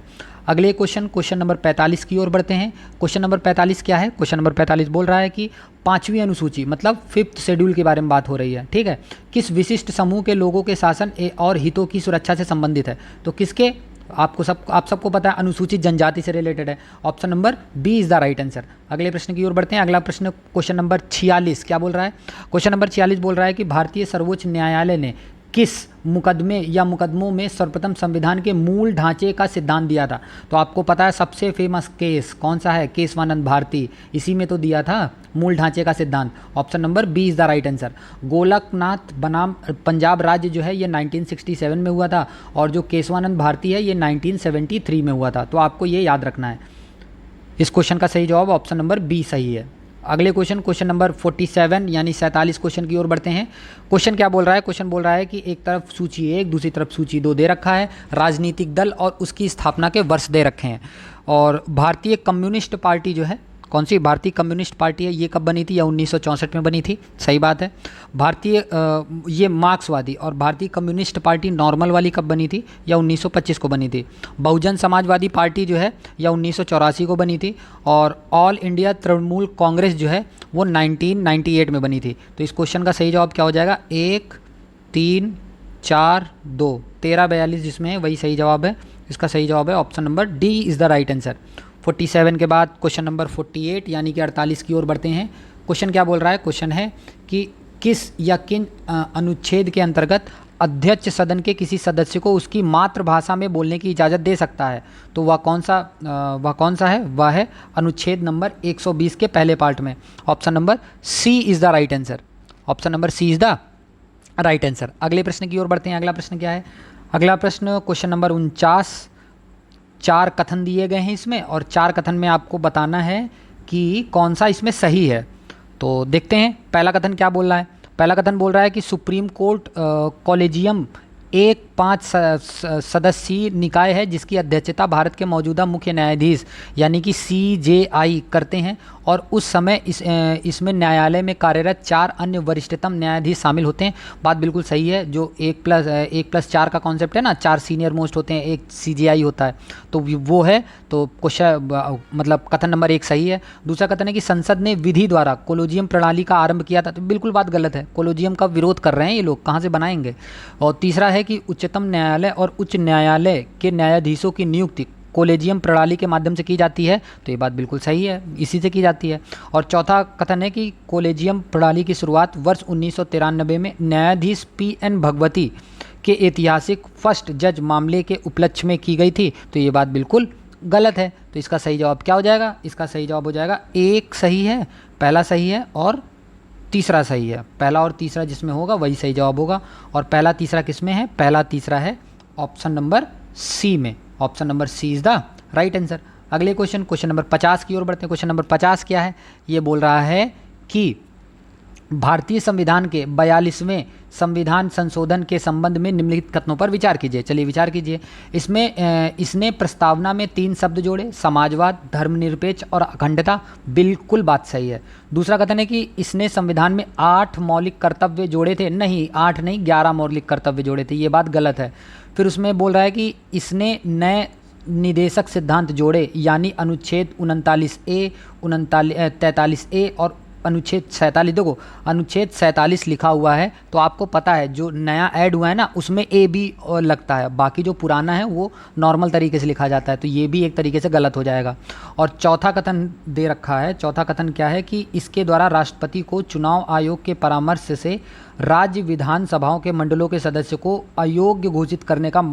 अगले क्वेश्चन नंबर 45 की ओर बढ़ते हैं। क्वेश्चन नंबर 45 क्या है? क्वेश्चन नंबर 45 बोल रहा है कि 5वीं अनुसूची मतलब 5th शेड्यूल के बारे में बात हो रही है। ठीक है, किस विशिष्ट समूह के लोगों के शासन और हितों की सुरक्षा से संबंधित है? तो किसके? आप सबको पता है, अनुसूचित जनजाति से रिलेटेड है। Option number B is the right answer. अगले प्रश्न की ओर बढ़ते हैं। अगला प्रश्न क्वेश्चन नंबर 46 क्या बोल रहा है? क्वेश्चन नंबर 46 बोल रहा है कि भारतीय सर्वोच्च न्यायालय ने किस मुकदमे या मुकदमों में सर्वप्रथम संविधान के मूल ढांचे का सिद्धांत दिया था? तो आपको पता है सबसे फेमस केस कौन सा है? केशवानंद भारती। इसी में तो दिया था मूल ढांचे का सिद्धांत, option number B is the right answer. Golaknath बनाम पंजाब राज्य जो है ये 1967 में हुआ था, और जो केशवानंद भारती है ये 1973 में हुआ था। तो आपको ये याद रखना है। इस क्वेश्चन का सही जवाब ऑप्शन नंबर बी सही है। अगले क्वेश्चन नंबर 47 यानी 47 क्वेश्चन की ओर बढ़ते हैं। क्वेश्चन क्या बोल रहा है? क्वेश्चन बोल रहा है कि एक तरफ सूची 1, दूसरी तरफ सूची 2 दे रखा है, राजनीतिक दल और उसकी स्थापना के वर्ष दे रखे हैं, और भारतीय कम्युनिस्ट पार्टी जो है, कौन सी भारतीय कम्युनिस्ट पार्टी है, ये कब बनी थी? या 1964 में बनी थी, सही बात है। भारतीय ये मार्क्सवादी और भारतीय कम्युनिस्ट पार्टी नॉर्मल वाली कब बनी थी? या 1925 को बनी थी। बहुजन समाजवादी पार्टी जो है या 1984 को बनी थी, और ऑल इंडिया तृणमूल कांग्रेस जो है वो 1998 में बनी थी। तो इस क्वेश्चन का सही जवाब क्या हो जाएगा? 1, 3, 4, 2, 13, 42 जिसमें है वही सही जवाब है। इसका सही जवाब है option number D is the right answer. 47 के बाद क्वेश्चन नंबर 48 यानी कि 48 की ओर बढ़ते हैं। क्वेश्चन क्या बोल रहा है? क्वेश्चन है कि किस या किन अनुच्छेद के अंतर्गत अध्यक्ष सदन के किसी सदस्य को उसकी मातृभाषा में बोलने की इजाज़त दे सकता है? तो वह कौन सा है? वह है अनुच्छेद नंबर 120 के पहले पार्ट में। Option number C is the right answer. Option number C is the right answer. अगले प्रश्न की ओर बढ़ते हैं। अगला प्रश्न क्या है? अगला प्रश्न क्वेश्चन नंबर 49। 4 कथन दिए गए हैं इसमें, और 4 कथन में आपको बताना है कि कौन सा इसमें सही है। तो देखते हैं पहला कथन क्या बोल रहा है। पहला कथन बोल रहा है कि सुप्रीम कोर्ट कॉलेजियम एक 5 सदस्यीय निकाय है जिसकी अध्यक्षता भारत के मौजूदा मुख्य न्यायाधीश यानी कि CJI करते हैं, और उस समय इसमें न्यायालय में कार्यरत 4 अन्य वरिष्ठतम न्यायाधीश शामिल होते हैं। बात बिल्कुल सही है। जो 1+4 का कॉन्सेप्ट है ना, 4 सीनियर मोस्ट होते हैं, एक CJI होता है, तो वो है। तो क्वेश्चन मतलब कथन नंबर 1 सही है। दूसरा कथन है कि संसद ने विधि द्वारा कोलोजियम प्रणाली का आरंभ किया था। तो बिल्कुल बात गलत है। कोलोजियम का विरोध कर रहे हैं ये लोग, कहाँ से बनाएंगे। और तीसरा है कि उच्चतम न्यायालय और उच्च न्यायालय के न्यायाधीशों की नियुक्ति कोलेजियम प्रणाली के माध्यम से की जाती है। तो ये बात बिल्कुल सही है, इसी से की जाती है। और चौथा कथन है कि कोलेजियम प्रणाली की शुरुआत वर्ष 1993 में न्यायाधीश PN भगवती के ऐतिहासिक फर्स्ट जज मामले के उपलक्ष्य में की गई थी। तो ये बात बिल्कुल गलत है। तो इसका सही जवाब क्या हो जाएगा? इसका सही जवाब हो जाएगा 1 सही है, पहला सही है और तीसरा सही है। पहला और तीसरा जिसमें होगा वही सही जवाब होगा। और पहला तीसरा किस में है? पहला तीसरा है ऑप्शन नंबर सी में। Option number C is the right answer. अगले क्वेश्चन नंबर 50 की ओर बढ़ते हैं। क्वेश्चन नंबर 50 क्या है? ये बोल रहा है कि भारतीय संविधान के 42वें संविधान संशोधन के संबंध में निम्नलिखित कथनों पर विचार कीजिए। चलिए विचार कीजिए। इसने प्रस्तावना में 3 शब्द जोड़े, समाजवाद, धर्मनिरपेक्ष और अखंडता। बिल्कुल बात सही है। दूसरा कथन है कि इसने संविधान में 8 मौलिक कर्तव्य जोड़े थे। नहीं, 8 नहीं, 11 मौलिक कर्तव्य जोड़े थे। ये बात गलत है। फिर उसमें बोल रहा है कि इसने नए निदेशक सिद्धांत जोड़े, यानी अनुच्छेद 39A, 43A और अनुच्छेद 47। देखो अनुच्छेद 47 लिखा हुआ है, तो आपको पता है जो नया ऐड हुआ है ना उसमें AB लगता है, बाकी जो पुराना है वो नॉर्मल तरीके से लिखा जाता है। तो ये भी एक तरीके से गलत हो जाएगा। और चौथा कथन दे रखा है। चौथा कथन क्या है? कि इसके द्वारा राष्ट्रपति को चुनाव आयोग के परामर्श से राज्य विधानसभाओं के मंडलों के सदस्य को अयोग्य घोषित करने का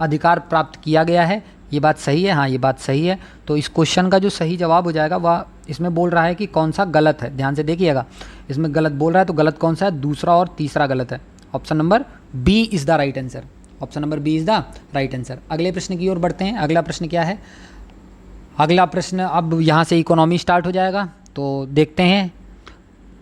अधिकार प्राप्त किया गया है। ये बात सही है। हाँ, ये बात सही है। तो इस क्वेश्चन का जो सही जवाब हो जाएगा वह इसमें बोल रहा है कि कौन सा गलत है। ध्यान से देखिएगा, इसमें गलत बोल रहा है तो गलत कौन सा है? दूसरा और तीसरा गलत है। Option number B is the right answer. Option number B is the right answer. अगले प्रश्न की ओर बढ़ते हैं। अगला प्रश्न क्या है? अगला प्रश्न अब यहाँ से इकोनॉमी स्टार्ट हो जाएगा। तो देखते हैं।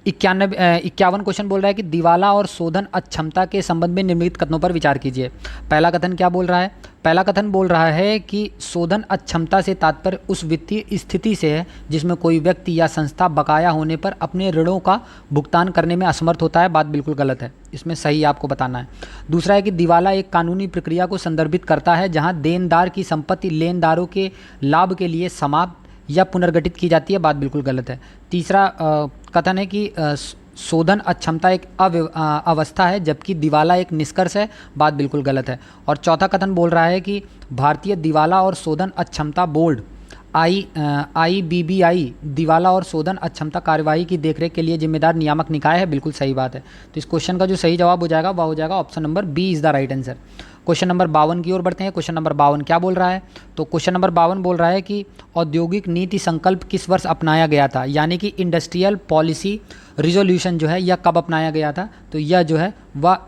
51 क्वेश्चन बोल रहा है कि दिवाला और शोधन अक्षमता के संबंध में निम्नलिखित कथनों पर विचार कीजिए। पहला कथन क्या बोल रहा है? पहला कथन बोल रहा है कि शोधन अक्षमता से तात्पर्य उस वित्तीय स्थिति से है जिसमें कोई व्यक्ति या संस्था बकाया होने पर अपने ऋणों का भुगतान करने में असमर्थ होता है। बात बिल्कुल गलत है, इसमें सही आपको बताना है। दूसरा है कि दिवाला एक कानूनी प्रक्रिया को संदर्भित करता है जहां देनदार की संपत्ति लेनदारों के लाभ के लिए समाप्त या पुनर्गठित की जाती है। बात बिल्कुल गलत है। तीसरा कथन है कि शोधन अक्षमता एक अवस्था है जबकि दिवाला एक निष्कर्ष है। बात बिल्कुल गलत है। और चौथा कथन बोल रहा है कि भारतीय दिवाला और शोधन अक्षमता बोर्ड IBBI दिवाला और शोधन अक्षमता कार्यवाही की देखरेख के लिए जिम्मेदार नियामक निकाय है। बिल्कुल सही बात है। तो इस क्वेश्चन का जो सही जवाब हो जाएगा वह हो जाएगा option number B is the right answer. Question number 52 की ओर बढ़ते हैं। क्वेश्चन नंबर 52 क्या बोल रहा है? तो क्वेश्चन नंबर 52 बोल रहा है कि औद्योगिक नीति संकल्प किस वर्ष अपनाया गया था, यानी कि इंडस्ट्रियल पॉलिसी रिजोल्यूशन जो है यह कब अपनाया गया था? तो यह जो है वह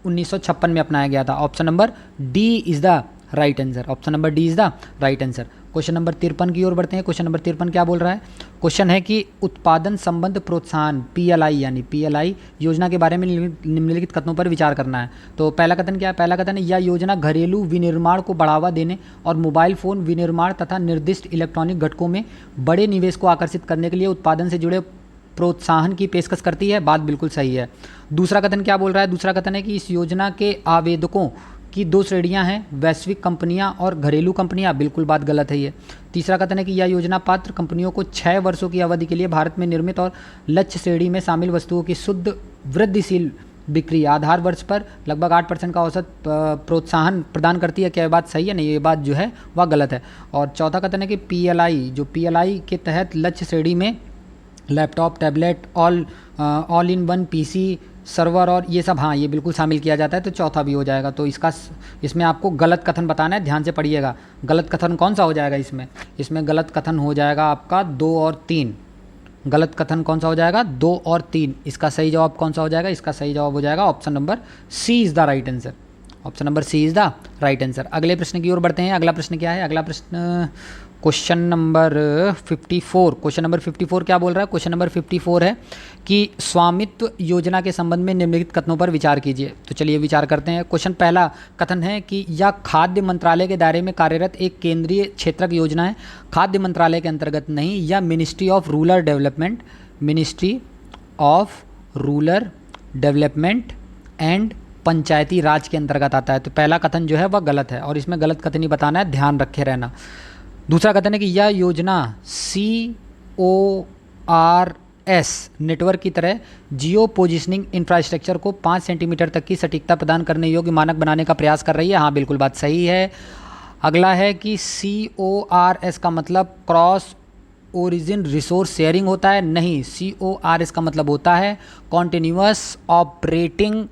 1956 में अपनाया गया था। Option number D is the right answer. Option number D is the right answer. Question number 53 की ओर बढ़ते हैं। क्वेश्चन नंबर 53 क्या बोल रहा है? क्वेश्चन है कि उत्पादन संबंध प्रोत्साहन पीएलआई यानी पीएलआई योजना के बारे में निम्नलिखित कथनों पर विचार करना है। तो पहला कथन क्या है? पहला कथन है यह योजना घरेलू विनिर्माण को बढ़ावा देने और मोबाइल फ़ोन विनिर्माण तथा निर्दिष्ट इलेक्ट्रॉनिक घटकों में बड़े निवेश को आकर्षित करने के लिए उत्पादन से जुड़े प्रोत्साहन की पेशकश करती है। बात बिल्कुल सही है। दूसरा कथन क्या बोल रहा है? दूसरा कथन है कि इस योजना के आवेदकों की दो श्रेणियां हैं, वैश्विक कंपनियां और घरेलू कंपनियां। बिल्कुल बात गलत है ये। तीसरा कथन है कि यह योजना पात्र कंपनियों को 6 वर्षों की अवधि के लिए भारत में निर्मित और लक्ष्य श्रेणी में शामिल वस्तुओं की शुद्ध वृद्धिशील बिक्री आधार वर्ष पर लगभग 8% का औसत प्रोत्साहन प्रदान करती है। क्या ये बात सही है? नहीं, ये बात जो है वह गलत है। और चौथा कथन है कि पीएलआई के तहत लक्ष्य श्रेणी में laptop, tablet, all in one PC, server और ये सब, हाँ ये बिल्कुल शामिल किया जाता है। तो चौथा भी हो जाएगा। तो इसमें आपको गलत कथन बताना है, ध्यान से पढ़िएगा। गलत कथन कौन सा हो जाएगा इसमें? इसमें गलत कथन हो जाएगा आपका 2 और 3। गलत कथन कौन सा हो जाएगा? 2 और 3। इसका सही जवाब कौन सा हो जाएगा? इसका सही जवाब हो जाएगा option number C is the right answer. Option number C is the right answer. अगले प्रश्न की ओर बढ़ते हैं। अगला प्रश्न क्या है? अगला प्रश्न क्वेश्चन नंबर 54। क्वेश्चन नंबर 54 क्या बोल रहा है? क्वेश्चन नंबर 54 है कि स्वामित्व योजना के संबंध में निम्नलिखित कथनों पर विचार कीजिए। तो चलिए विचार करते हैं। क्वेश्चन पहला कथन है कि यह खाद्य मंत्रालय के दायरे में कार्यरत एक केंद्रीय क्षेत्रक योजना है। खाद्य मंत्रालय के अंतर्गत नहीं, यह ministry of rural development and Panchayati Raj के अंतर्गत आता है। तो पहला कथन जो है वह गलत है और इसमें गलत कथन ही बताना है, ध्यान रखे रहना। दूसरा कथन है कि यह योजना CORS नेटवर्क की तरह जियो पोजिशनिंग इंफ्रास्ट्रक्चर को 5 सेंटीमीटर तक की सटीकता प्रदान करने योग्य मानक बनाने का प्रयास कर रही है। हाँ बिल्कुल बात सही है। अगला है कि CORS का मतलब क्रॉस ओरिजिन रिसोर्स शेयरिंग होता है। नहीं, CORS का मतलब होता है कॉन्टिन्यूअस ऑपरेटिंग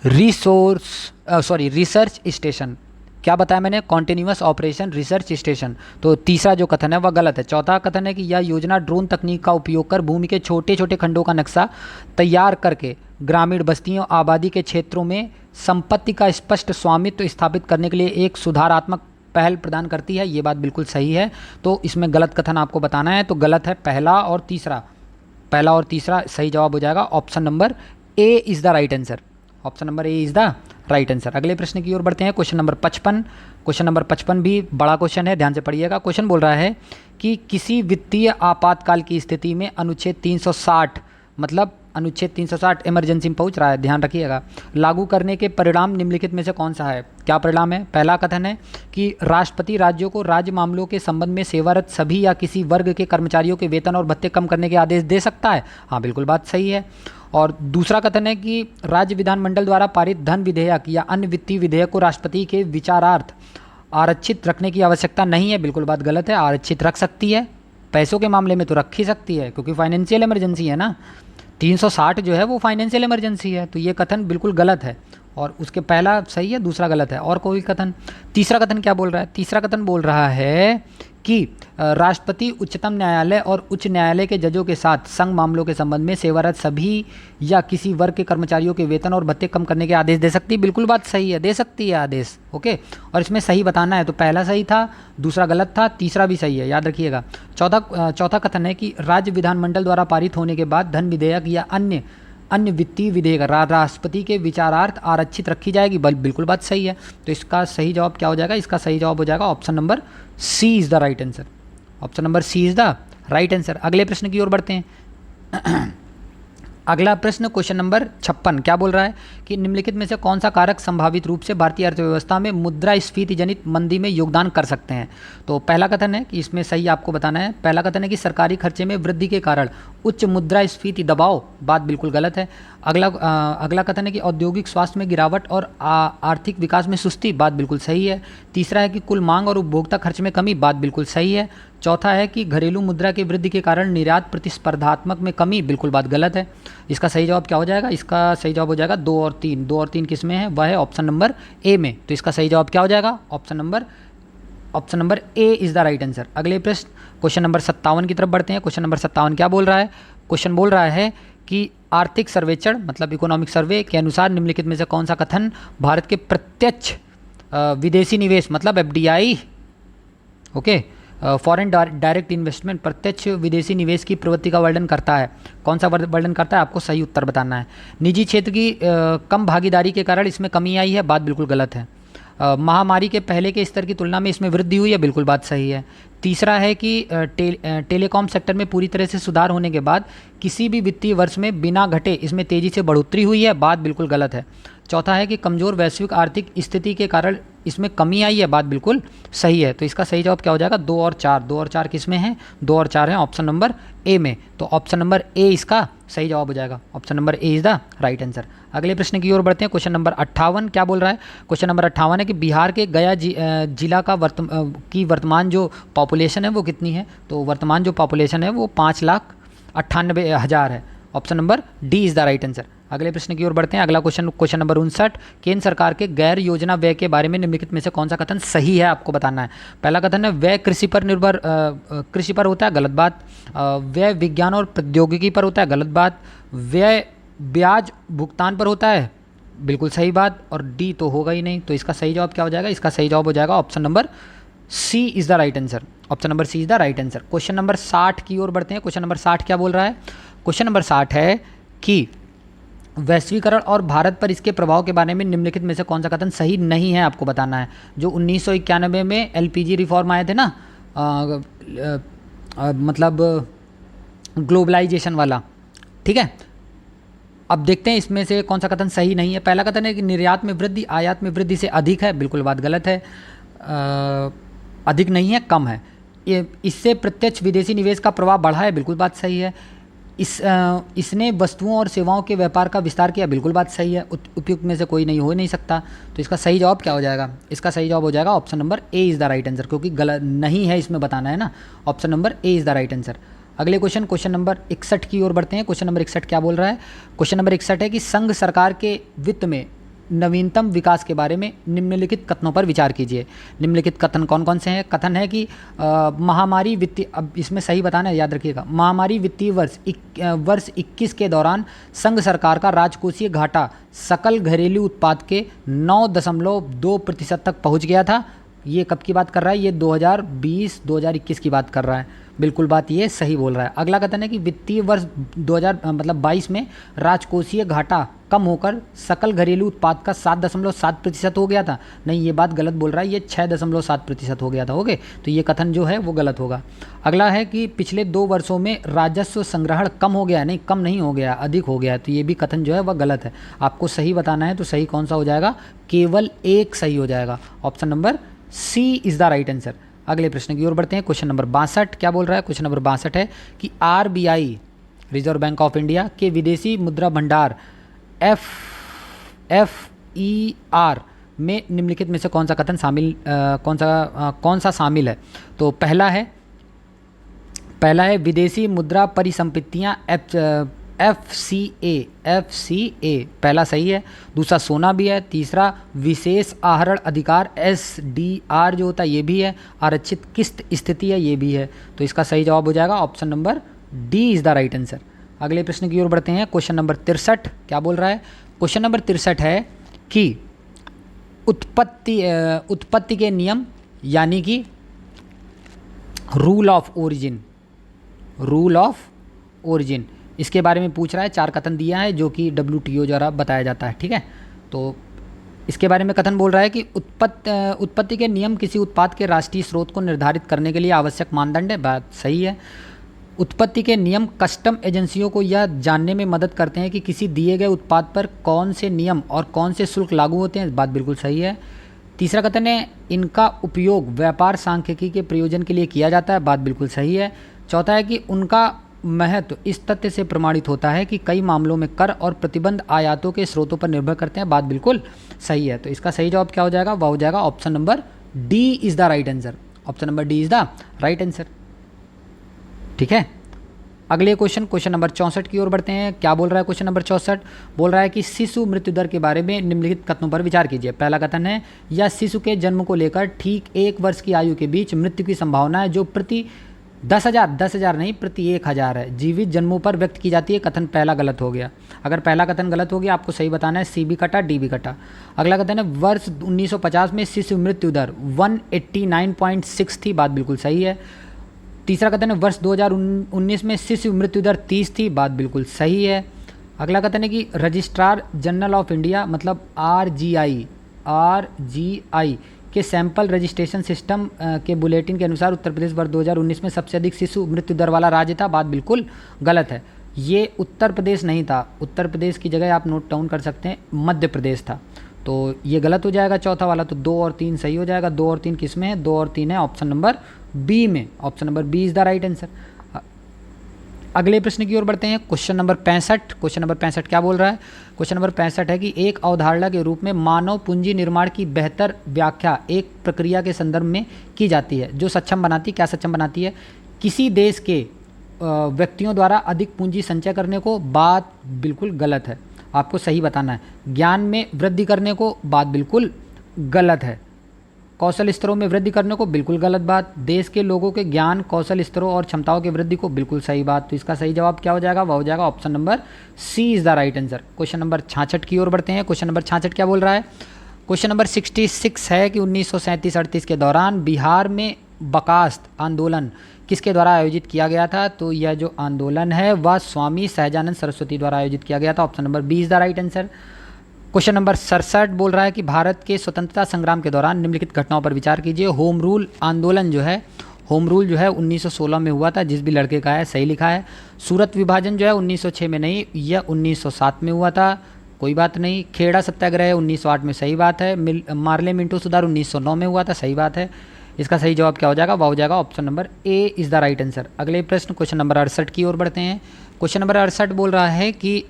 रिसर्च स्टेशन। क्या बताया मैंने? Continuous operation research station. तो तीसरा जो कथन है वह गलत है। चौथा कथन है कि यह योजना ड्रोन तकनीक का उपयोग कर भूमि के छोटे छोटे खंडों का नक्शा तैयार करके ग्रामीण बस्तियों आबादी के क्षेत्रों में संपत्ति का स्पष्ट स्वामित्व स्थापित करने के लिए एक सुधारात्मक पहल प्रदान करती है। ये बात बिल्कुल सही है। तो इसमें गलत कथन आपको बताना है। तो गलत है पहला और तीसरा सही जवाब हो जाएगा option number A is the right answer. Option number A is the right answer. अगले प्रश्न की ओर बढ़ते हैं। Question number 55। क्वेश्चन नंबर 55 भी बड़ा क्वेश्चन है, ध्यान से पढ़िएगा। क्वेश्चन बोल रहा है कि किसी वित्तीय आपातकाल की स्थिति में अनुच्छेद 360 मतलब अनुच्छेद 360 इमरजेंसी में पहुंच रहा है, ध्यान रखिएगा, लागू करने के परिणाम निम्नलिखित में से कौन सा है? क्या परिणाम है? पहला कथन है कि राष्ट्रपति राज्यों को राज्य मामलों के संबंध में सेवारत सभी या किसी वर्ग के कर्मचारियों के वेतन और भत्ते कम करने के आदेश दे सकता है। हाँ बिल्कुल बात सही है। और दूसरा कथन है कि राज्य विधानमंडल द्वारा पारित धन विधेयक या अन्य वित्तीय विधेयक को राष्ट्रपति के विचारार्थ आरक्षित रखने की आवश्यकता नहीं है। बिल्कुल बात गलत है, आरक्षित रख सकती है। पैसों के मामले में तो रख ही सकती है क्योंकि फाइनेंशियल इमरजेंसी है ना। 360 जो है वो फाइनेंशियल इमरजेंसी है। तो ये कथन बिल्कुल गलत है और उसके पहला सही है, दूसरा गलत है। और कोई कथन? तीसरा कथन क्या बोल रहा है? तीसरा कथन बोल रहा है कि राष्ट्रपति उच्चतम न्यायालय और उच्च न्यायालय के जजों के साथ संघ मामलों के संबंध में सेवारत सभी या किसी वर्ग के कर्मचारियों के वेतन और भत्ते कम करने के आदेश दे सकती है। बिल्कुल बात सही है, दे सकती है आदेश। ओके, और इसमें सही बताना है। तो पहला सही था, दूसरा गलत था, तीसरा भी सही है, याद रखिएगा। चौथा कथन है कि राज्य विधानमंडल द्वारा पारित होने के बाद धन विधेयक या अन्य वित्तीय विधेयक राष्ट्रपति के विचारार्थ आरक्षित रखी जाएगी। बिल्कुल बात सही है। तो इसका सही जवाब क्या हो जाएगा? इसका सही जवाब हो जाएगा option number C is the right answer. Option number C is the right answer. अगले प्रश्न की ओर बढ़ते हैं। अगला प्रश्न क्वेश्चन नंबर 56 क्या बोल रहा है कि निम्नलिखित में से कौन सा कारक संभावित रूप से भारतीय अर्थव्यवस्था में मुद्रास्फीति जनित मंदी में योगदान कर सकते हैं? तो पहला कथन है कि इसमें सही आपको बताना है। पहला कथन है कि सरकारी खर्चे में वृद्धि के कारण उच्च मुद्रास्फीति दबाव। बात बिल्कुल गलत है। अगला कथन है कि औद्योगिक स्वास्थ्य में गिरावट और आर्थिक विकास में सुस्ती। बात बिल्कुल सही है। तीसरा है कि कुल मांग और उपभोक्ता खर्च में कमी। बात बिल्कुल सही है। चौथा है कि घरेलू मुद्रा की वृद्धि के कारण निर्यात प्रतिस्पर्धात्मक में कमी। बिल्कुल बात गलत है। इसका सही जवाब क्या हो जाएगा? इसका सही जवाब हो जाएगा 2 और 3, 2 और 3 किस में है, वह है ऑप्शन नंबर ए में। तो इसका सही जवाब क्या हो जाएगा, option number A is the right answer. अगले प्रश्न क्वेश्चन नंबर 57 की तरफ बढ़ते हैं। क्वेश्चन नंबर 57 क्या बोल रहा है, क्वेश्चन बोल रहा है कि आर्थिक सर्वेक्षण मतलब इकोनॉमिक सर्वे के अनुसार निम्नलिखित में से कौन सा कथन भारत के प्रत्यक्ष विदेशी निवेश मतलब FDI, okay, foreign direct investment, प्रत्यक्ष विदेशी निवेश की प्रवृत्ति का वर्णन करता है। कौन सा वर्णन करता है, आपको सही उत्तर बताना है। निजी क्षेत्र की कम भागीदारी के कारण इसमें कमी आई है, बात बिल्कुल गलत है। महामारी के पहले के स्तर की तुलना में इसमें वृद्धि हुई है, बिल्कुल बात सही है। तीसरा है कि टेलीकॉम सेक्टर में पूरी तरह से सुधार होने के बाद किसी भी वित्तीय वर्ष में बिना घटे इसमें तेज़ी से बढ़ोतरी हुई है, बात बिल्कुल गलत है। चौथा है कि कमज़ोर वैश्विक आर्थिक स्थिति के कारण इसमें कमी आई है, बात बिल्कुल सही है। तो इसका सही जवाब क्या हो जाएगा, 2 और 4, 2 और 4 किस में है, 2 और 4 है ऑप्शन नंबर ए में। तो ऑप्शन नंबर ए इसका सही जवाब हो जाएगा, option number A is the right answer. अगले प्रश्न की ओर बढ़ते हैं। क्वेश्चन नंबर 58 क्या बोल रहा है, क्वेश्चन नंबर 58 है कि बिहार के गया जिला का वर्तमान जो पॉपुलेशन है वो कितनी है। तो वर्तमान जो पॉपुलेशन है वो 5,98,000 है, option number D is the right answer. अगले प्रश्न की ओर बढ़ते हैं। अगला क्वेश्चन नंबर 59, केंद्र सरकार के गैर योजना व्यय के बारे में निम्नलिखित में से कौन सा कथन सही है, आपको बताना है। पहला कथन है व्यय कृषि पर होता है, गलत बात। व्यय विज्ञान और प्रौद्योगिकी पर होता है, गलत बात। व्यय ब्याज भुगतान पर होता है, बिल्कुल सही बात। और डी तो होगा ही नहीं, तो इसका सही जवाब क्या हो जाएगा, इसका सही जवाब हो जाएगा option number C is the right answer, option number C is the right answer. Question number 60 की ओर बढ़ते हैं। क्वेश्चन नंबर 60 क्या बोल रहा है, क्वेश्चन नंबर 60 है कि वैश्वीकरण और भारत पर इसके प्रभाव के बारे में निम्नलिखित में से कौन सा कथन सही नहीं है, आपको बताना है। जो 1991 में एलपीजी रिफॉर्म आए थे ना, मतलब ग्लोबलाइजेशन वाला, ठीक है। अब देखते हैं इसमें से कौन सा कथन सही नहीं है। पहला कथन है कि निर्यात में वृद्धि आयात में वृद्धि से अधिक है, बिल्कुल बात गलत है। अधिक नहीं है, कम है। इससे प्रत्यक्ष विदेशी निवेश का प्रभाव बढ़ा है, बिल्कुल बात सही है। इसने वस्तुओं और सेवाओं के व्यापार का विस्तार किया, बिल्कुल बात सही है। उपयुक्त में से कोई नहीं हो नहीं सकता। तो इसका सही जवाब क्या हो जाएगा, इसका सही जवाब हो जाएगा option number A is the right answer, क्योंकि गलत नहीं है इसमें बताना है ना। Option number A is the right answer. अगले क्वेश्चन नंबर 61 की ओर बढ़ते हैं। क्वेश्चन नंबर 61 क्या बोल रहा है, क्वेश्चन नंबर 61 है कि संघ सरकार के वित्त में नवीनतम विकास के बारे में निम्नलिखित कथनों पर विचार कीजिए। निम्नलिखित कथन कौन कौन से हैं। कथन है कि महामारी वित्तीय, अब इसमें सही बताना है, याद रखिएगा। महामारी वित्तीय वर्ष 21 के दौरान संघ सरकार का राजकोषीय घाटा सकल घरेलू उत्पाद के 9.2% तक पहुंच गया था। ये कब की बात कर रहा है, ये 2020-2021 की बात कर रहा है, बिल्कुल बात ये सही बोल रहा है। अगला कथन है कि वित्तीय वर्ष 22 में राजकोषीय घाटा कम होकर सकल घरेलू उत्पाद का 7.7% हो गया था। नहीं, ये बात गलत बोल रहा है, ये 6.7% हो गया था। ओके, तो ये कथन जो है वो गलत होगा। अगला है कि पिछले 2 वर्षों में राजस्व संग्रहण कम हो गया, नहीं कम नहीं हो गया, अधिक हो गया। तो ये भी कथन जो है वह गलत है। आपको सही बताना है, तो सही कौन सा हो जाएगा, केवल एक सही हो जाएगा, option number C is the right answer. अगले प्रश्न की ओर बढ़ते हैं। क्वेश्चन नंबर 62 क्या बोल रहा है, क्वेश्चन नंबर 62 है कि RBI reserve bank of India के विदेशी मुद्रा भंडार FER में निम्नलिखित में से कौन सा कथन शामिल कौन सा शामिल है। तो पहला है विदेशी मुद्रा परिसंपत्तियां FCA पहला सही है। दूसरा सोना भी है। तीसरा विशेष आहरण अधिकार SDR जो होता है ये भी है। आरक्षित किस्त स्थिति है, ये भी है। तो इसका सही जवाब हो जाएगा option number D is the right answer. अगले प्रश्न की ओर बढ़ते हैं। क्वेश्चन नंबर 63 क्या बोल रहा है, क्वेश्चन नंबर 63 है कि उत्पत्ति के नियम यानी कि रूल ऑफ ओरिजिन इसके बारे में पूछ रहा है। 4 कथन दिया है जो कि WTO द्वारा बताया जाता है, ठीक है। तो इसके बारे में कथन बोल रहा है कि उत्पत्ति के नियम किसी उत्पाद के राष्ट्रीय स्रोत को निर्धारित करने के लिए आवश्यक मानदंड है, बात सही है। उत्पत्ति के नियम कस्टम एजेंसियों को यह जानने में मदद करते हैं कि किसी दिए गए उत्पाद पर कौन से नियम और कौन से शुल्क लागू होते हैं, बात बिल्कुल सही है। तीसरा कथन है इनका उपयोग व्यापार सांख्यिकी के प्रयोजन के लिए किया जाता है, बात बिल्कुल सही है। चौथा है कि उनका महत्व इस तथ्य से प्रमाणित होता है कि कई मामलों में कर और प्रतिबंध आयातों के स्रोतों पर निर्भर करते हैं, बात बिल्कुल सही है। तो इसका सही जवाब क्या हो जाएगा, वह हो जाएगा option number D is the right answer, option number D is the right answer, ठीक है। अगले क्वेश्चन नंबर 64 की ओर बढ़ते हैं। क्या बोल रहा है क्वेश्चन नंबर 64? बोल रहा है कि शिशु मृत्यु दर के बारे में निम्नलिखित कथनों पर विचार कीजिए। पहला कथन है, या शिशु के जन्म को लेकर ठीक 1 वर्ष की आयु के बीच मृत्यु की संभावना है जो प्रति 10,000 नहीं, प्रति 1,000 है, जीवित जन्मों पर व्यक्त की जाती है। कथन पहला गलत हो गया। अगर पहला कथन गलत हो गया आपको सही बताना है, सी भी कटा, डी भी कटा। अगला कथन है, वर्ष 1950 में शिशु मृत्यु दर 189.6 थी, बात बिल्कुल सही है। तीसरा कथन है, वर्ष 2019 में शिशु मृत्यु दर 30 थी, बात बिल्कुल सही है। अगला कथन है कि रजिस्ट्रार जनरल ऑफ इंडिया मतलब आरजीआई के सैंपल रजिस्ट्रेशन सिस्टम के बुलेटिन के अनुसार उत्तर प्रदेश वर्ष 2019 में सबसे अधिक शिशु मृत्यु दर वाला राज्य था, बात बिल्कुल गलत है। ये उत्तर प्रदेश नहीं था, उत्तर प्रदेश की जगह आप नोट डाउन कर सकते हैं, मध्य प्रदेश था। तो ये गलत हो जाएगा चौथा वाला, तो 2 और 3 सही हो जाएगा। 2 और 3 किस में है? 2 और 3 है ऑप्शन नंबर बी में। Option number B is the right answer. अगले प्रश्न की ओर बढ़ते हैं। Question number 65। क्वेश्चन नंबर 65 क्या बोल रहा है? क्वेश्चन नंबर 65 है कि एक अवधारणा के रूप में मानव पूंजी निर्माण की बेहतर व्याख्या एक प्रक्रिया के संदर्भ में की जाती है जो सक्षम बनाती, क्या सक्षम बनाती है? किसी देश के व्यक्तियों द्वारा अधिक पूंजी संचय करने को, बात बिल्कुल गलत है, आपको सही बताना है। ज्ञान में वृद्धि करने को, बात बिल्कुल गलत है। कौशल स्तरों में वृद्धि करने को, बिल्कुल गलत बात। देश के लोगों के ज्ञान, कौशल स्तरों और क्षमताओं की वृद्धि को, बिल्कुल सही बात। तो इसका सही जवाब क्या हो जाएगा? वह हो जाएगा option number C is the right answer. Question number 66 की ओर बढ़ते हैं। क्वेश्चन नंबर 66 क्या बोल रहा है? क्वेश्चन नंबर 66 है कि 1937-38 के दौरान बिहार में बकास्त आंदोलन किसके द्वारा आयोजित किया गया था? तो यह जो आंदोलन है वह स्वामी सहजानंद सरस्वती द्वारा आयोजित किया गया था। Option number B is the right answer. Question number 67 बोल रहा है कि भारत के स्वतंत्रता संग्राम के दौरान निम्नलिखित घटनाओं पर विचार कीजिए। होम रूल आंदोलन जो है, होम रूल जो है 1916 में हुआ था, जिस भी लड़के का है सही लिखा है। सूरत विभाजन जो है 1906 में नहीं, यह 1907 में हुआ था, कोई बात नहीं। खेड़ा सत्याग्रह 1908 में, सही बात है। मार्ले मिंटो सुधार 1909 में हुआ था, सही बात है। इसका सही जवाब क्या हो जाएगा? वह हो जाएगा option number A is the right answer. अगले प्रश्न क्वेश्चन नंबर 68 की ओर बढ़ते हैं। क्वेश्चन नंबर 68 बोल रहा है कि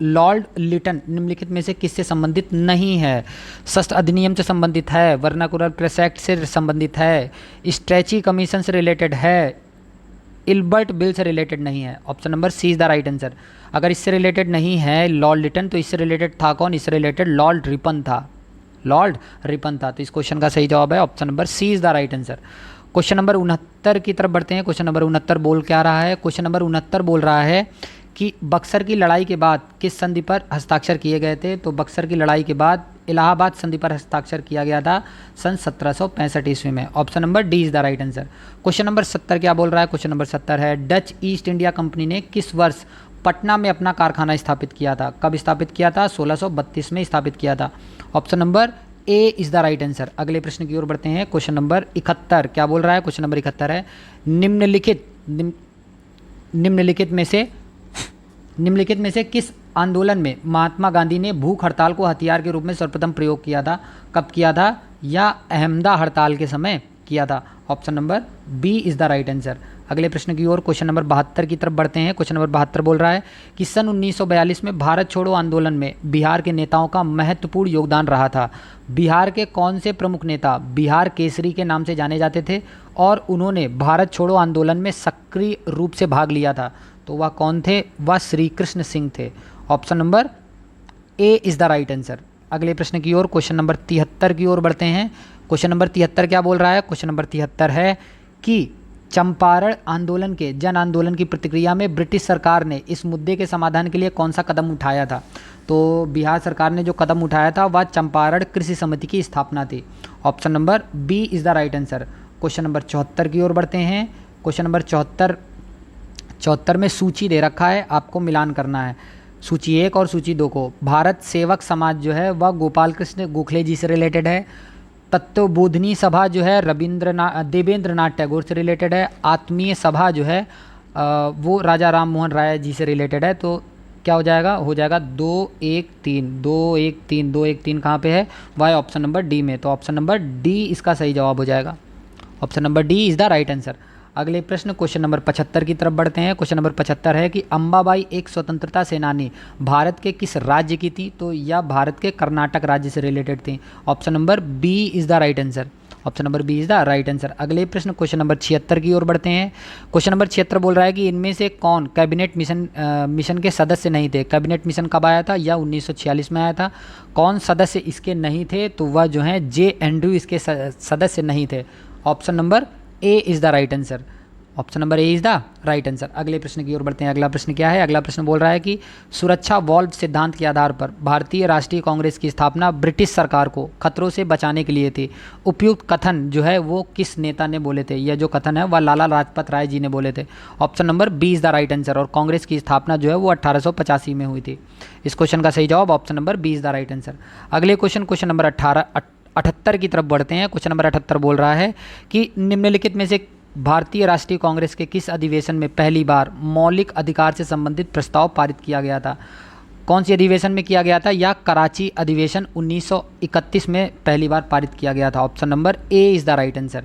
लॉर्ड लिटन निम्नलिखित में से किससे संबंधित नहीं है? शस्त्र अधिनियम से संबंधित है, वर्नाकुलर प्रेस एक्ट से संबंधित है, स्ट्रेची कमीशन से रिलेटेड है, इल्बर्ट बिल से रिलेटेड नहीं है। Option number C is the right answer. अगर इससे रिलेटेड नहीं है लॉर्ड लिटन, तो इससे रिलेटेड था कौन? इससे रिलेटेड लॉर्ड रिपन था, लॉर्ड रिपन था। तो इस क्वेश्चन का सही जवाब है option number C is the right answer. Question number 69 की तरफ बढ़ते हैं। क्वेश्चन नंबर 69 बोल क्या रहा है? क्वेश्चन नंबर 69 बोल रहा है कि बक्सर की लड़ाई के बाद किस संधि पर हस्ताक्षर किए गए थे? तो बक्सर की लड़ाई के बाद इलाहाबाद संधि पर हस्ताक्षर किया गया था सन 1765 ईस्वी में। Option number D is the right answer. Question number 70 क्या बोल रहा है? क्वेश्चन नंबर 70 है, डच ईस्ट इंडिया कंपनी ने किस वर्ष पटना में अपना कारखाना स्थापित किया था? कब स्थापित किया था? 1632 में स्थापित किया था। Option number A is the right answer. अगले प्रश्न की ओर बढ़ते हैं। क्वेश्चन नंबर 71 क्या बोल रहा है? क्वेश्चन नंबर 71 है, निम्नलिखित में से किस आंदोलन में महात्मा गांधी ने भूख हड़ताल को हथियार के रूप में सर्वप्रथम प्रयोग किया था? कब किया था? या अहमदा हड़ताल के समय किया था? Option number B is the right answer. अगले प्रश्न की ओर क्वेश्चन नंबर 72 की तरफ बढ़ते हैं। क्वेश्चन नंबर 72 बोल रहा है कि सन 1942 में भारत छोड़ो आंदोलन में बिहार के नेताओं का महत्वपूर्ण योगदान रहा था। बिहार के कौन से प्रमुख नेता बिहार केसरी के नाम से जाने जाते थे और उन्होंने भारत छोड़ो आंदोलन में सक्रिय रूप से भाग लिया था? तो वह कौन थे? वह श्री कृष्ण सिंह थे। Option number A is the right answer. अगले प्रश्न की ओर क्वेश्चन नंबर 73 की ओर बढ़ते हैं। क्वेश्चन नंबर 73 क्या बोल रहा है? क्वेश्चन नंबर 73 है कि चंपारण आंदोलन के जन आंदोलन की प्रतिक्रिया में ब्रिटिश सरकार ने इस मुद्दे के समाधान के लिए कौन सा कदम उठाया था? तो बिहार सरकार ने जो कदम उठाया था वह चंपारण कृषि समिति की स्थापना थी। Option number B is the right answer. Question number 74 की ओर बढ़ते हैं। क्वेश्चन नंबर 74 में सूची दे रखा है, आपको मिलान करना है सूची 1 और सूची 2 को। भारत सेवक समाज जो है वह गोपाल कृष्ण गोखले जी से रिलेटेड है। तत्वबोधिनी सभा जो है देवेंद्र नाथ टैगोर से रिलेटेड है। आत्मीय सभा जो है वो राजा राम मोहन राय जी से रिलेटेड है। तो क्या हो जाएगा? हो जाएगा 2-1-3 कहाँ पे है? वाई ऑप्शन नंबर डी में। तो ऑप्शन नंबर डी इसका सही जवाब हो जाएगा। Option number D is the right answer. अगले प्रश्न क्वेश्चन नंबर 75 की तरफ बढ़ते हैं। क्वेश्चन नंबर 75 है कि अंबाबाई एक स्वतंत्रता सेनानी भारत के किस राज्य की थी? तो यह भारत के कर्नाटक राज्य से रिलेटेड थी। Option number B is the right answer. Option number B is the right answer. अगले प्रश्न क्वेश्चन नंबर 76 की ओर बढ़ते हैं। क्वेश्चन नंबर 76 बोल रहा है कि इनमें से कौन कैबिनेट मिशन के सदस्य नहीं थे। कैबिनेट मिशन कब आया था? या 1946 में आया था। कौन सदस्य इसके नहीं थे? तो वह जो है जे एंड्रू इसके सदस्य नहीं थे। Option number A is the right answer. Option number A is the right answer. अगले प्रश्न की ओर बढ़ते हैं। अगला प्रश्न क्या है? अगला प्रश्न बोल रहा है कि सुरक्षा वॉल्व सिद्धांत के आधार पर भारतीय राष्ट्रीय कांग्रेस की स्थापना ब्रिटिश सरकार को खतरों से बचाने के लिए थी। उपयुक्त कथन जो है वो किस नेता ने बोले थे? यह जो कथन है वह लाला लाजपत राय जी ने बोले थे। Option number B is the right answer. और कांग्रेस की स्थापना जो है वो 1885 में हुई थी। इस क्वेश्चन का सही जवाब option number B is the right answer. अगले क्वेश्चन नंबर 78 की तरफ बढ़ते हैं। क्वेश्चन नंबर 78 बोल रहा है कि निम्नलिखित में से भारतीय राष्ट्रीय कांग्रेस के किस अधिवेशन में पहली बार मौलिक अधिकार से संबंधित प्रस्ताव पारित किया गया था? कौन सी अधिवेशन में किया गया था? या कराची अधिवेशन 1931 में पहली बार पारित किया गया था। Option number A is the right answer.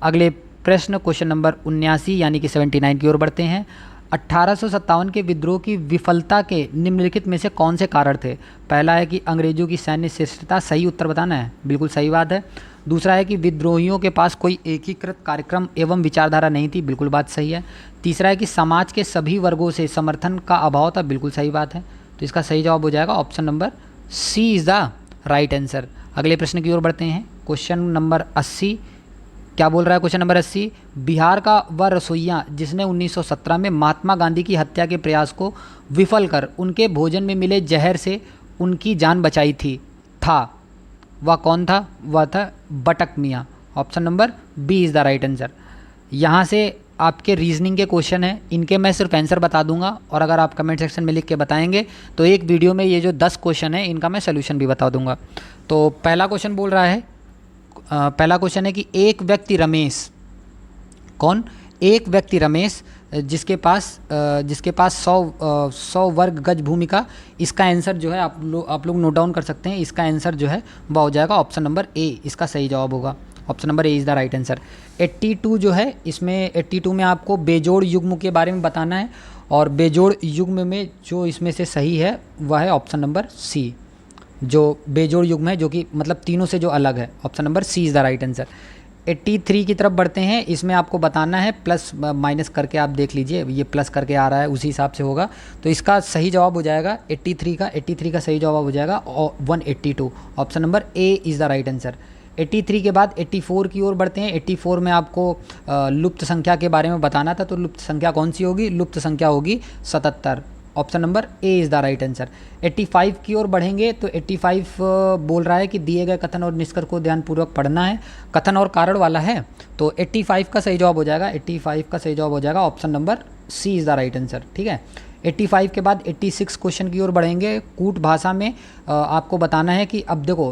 अगले प्रश्न क्वेश्चन नंबर 79 यानी कि 79 की ओर बढ़ते हैं। 1857 के विद्रोह की विफलता के निम्नलिखित में से कौन से कारण थे? पहला है कि अंग्रेजों की सैन्य श्रेष्ठता, सही उत्तर बताना है, बिल्कुल सही बात है। दूसरा है कि विद्रोहियों के पास कोई एकीकृत कार्यक्रम एवं विचारधारा नहीं थी, बिल्कुल बात सही है। तीसरा है कि समाज के सभी वर्गों से समर्थन का अभाव था, बिल्कुल सही बात है। तो इसका सही जवाब हो जाएगा option number C is the right answer. अगले प्रश्न की ओर बढ़ते हैं। क्वेश्चन नंबर 80 क्या बोल रहा है? क्वेश्चन नंबर 80, बिहार का वह रसोइया जिसने 1917 में महात्मा गांधी की हत्या के प्रयास को विफल कर उनके भोजन में मिले जहर से उनकी जान बचाई थी वह कौन था? वह था Batak Miyan. Option number B is the right answer. यहाँ से आपके रीजनिंग के क्वेश्चन हैं, इनके मैं सिर्फ आंसर बता दूंगा और अगर आप कमेंट सेक्शन में लिख के बताएंगे तो एक वीडियो में ये जो 10 क्वेश्चन है इनका मैं सोल्यूशन भी बता दूंगा। तो पहला क्वेश्चन बोल रहा है, पहला क्वेश्चन है कि एक व्यक्ति रमेश, कौन? एक व्यक्ति रमेश जिसके पास 100 वर्ग गज भूमि का, इसका आंसर जो है आप लोग नोट डाउन कर सकते हैं। इसका आंसर जो है वह हो जाएगा ऑप्शन नंबर ए, इसका सही जवाब होगा। Option number A is the right answer. 82 जो है, इसमें 82 में आपको बेजोड़ युग्म के बारे में बताना है और बेजोड़ युग्म में जो इसमें से सही है वह है ऑप्शन नंबर सी, जो बेजोड़ युग्म है, जो कि मतलब तीनों से जो अलग है। Option number C is the right answer. 83 की तरफ बढ़ते हैं। इसमें आपको बताना है, प्लस माइनस करके आप देख लीजिए, ये प्लस करके आ रहा है उसी हिसाब से होगा। तो इसका सही जवाब हो जाएगा 83 का सही जवाब हो जाएगा 182। Option number A is the right answer. 83 के बाद 84 की ओर बढ़ते हैं। 84 में आपको लुप्त संख्या के बारे में बताना था, तो लुप्त संख्या कौन सी होगी? लुप्त संख्या होगी 77। Option number A is the right answer. 85 की ओर बढ़ेंगे तो 85 बोल रहा है कि दिए गए कथन और निष्कर्ष को ध्यानपूर्वक पढ़ना है, कथन और कारण वाला है। तो 85 का सही जवाब हो जाएगा, 85 का सही जवाब हो जाएगा option number C is the right answer. ठीक है, 85 के बाद 86 क्वेश्चन की ओर बढ़ेंगे। कूट भाषा में आपको बताना है कि अब देखो,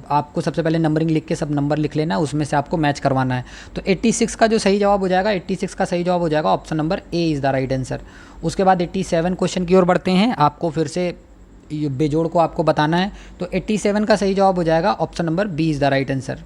आपको सबसे पहले नंबरिंग लिख के सब नंबर लिख लेना, उसमें से आपको मैच करवाना है। तो 86 का जो सही जवाब हो जाएगा, 86 का सही जवाब हो जाएगा option number A is the right answer. उसके बाद 87 क्वेश्चन की ओर बढ़ते हैं। आपको फिर से बेजोड़ को आपको बताना है, तो 87 का सही जवाब हो जाएगा option number B is the right answer.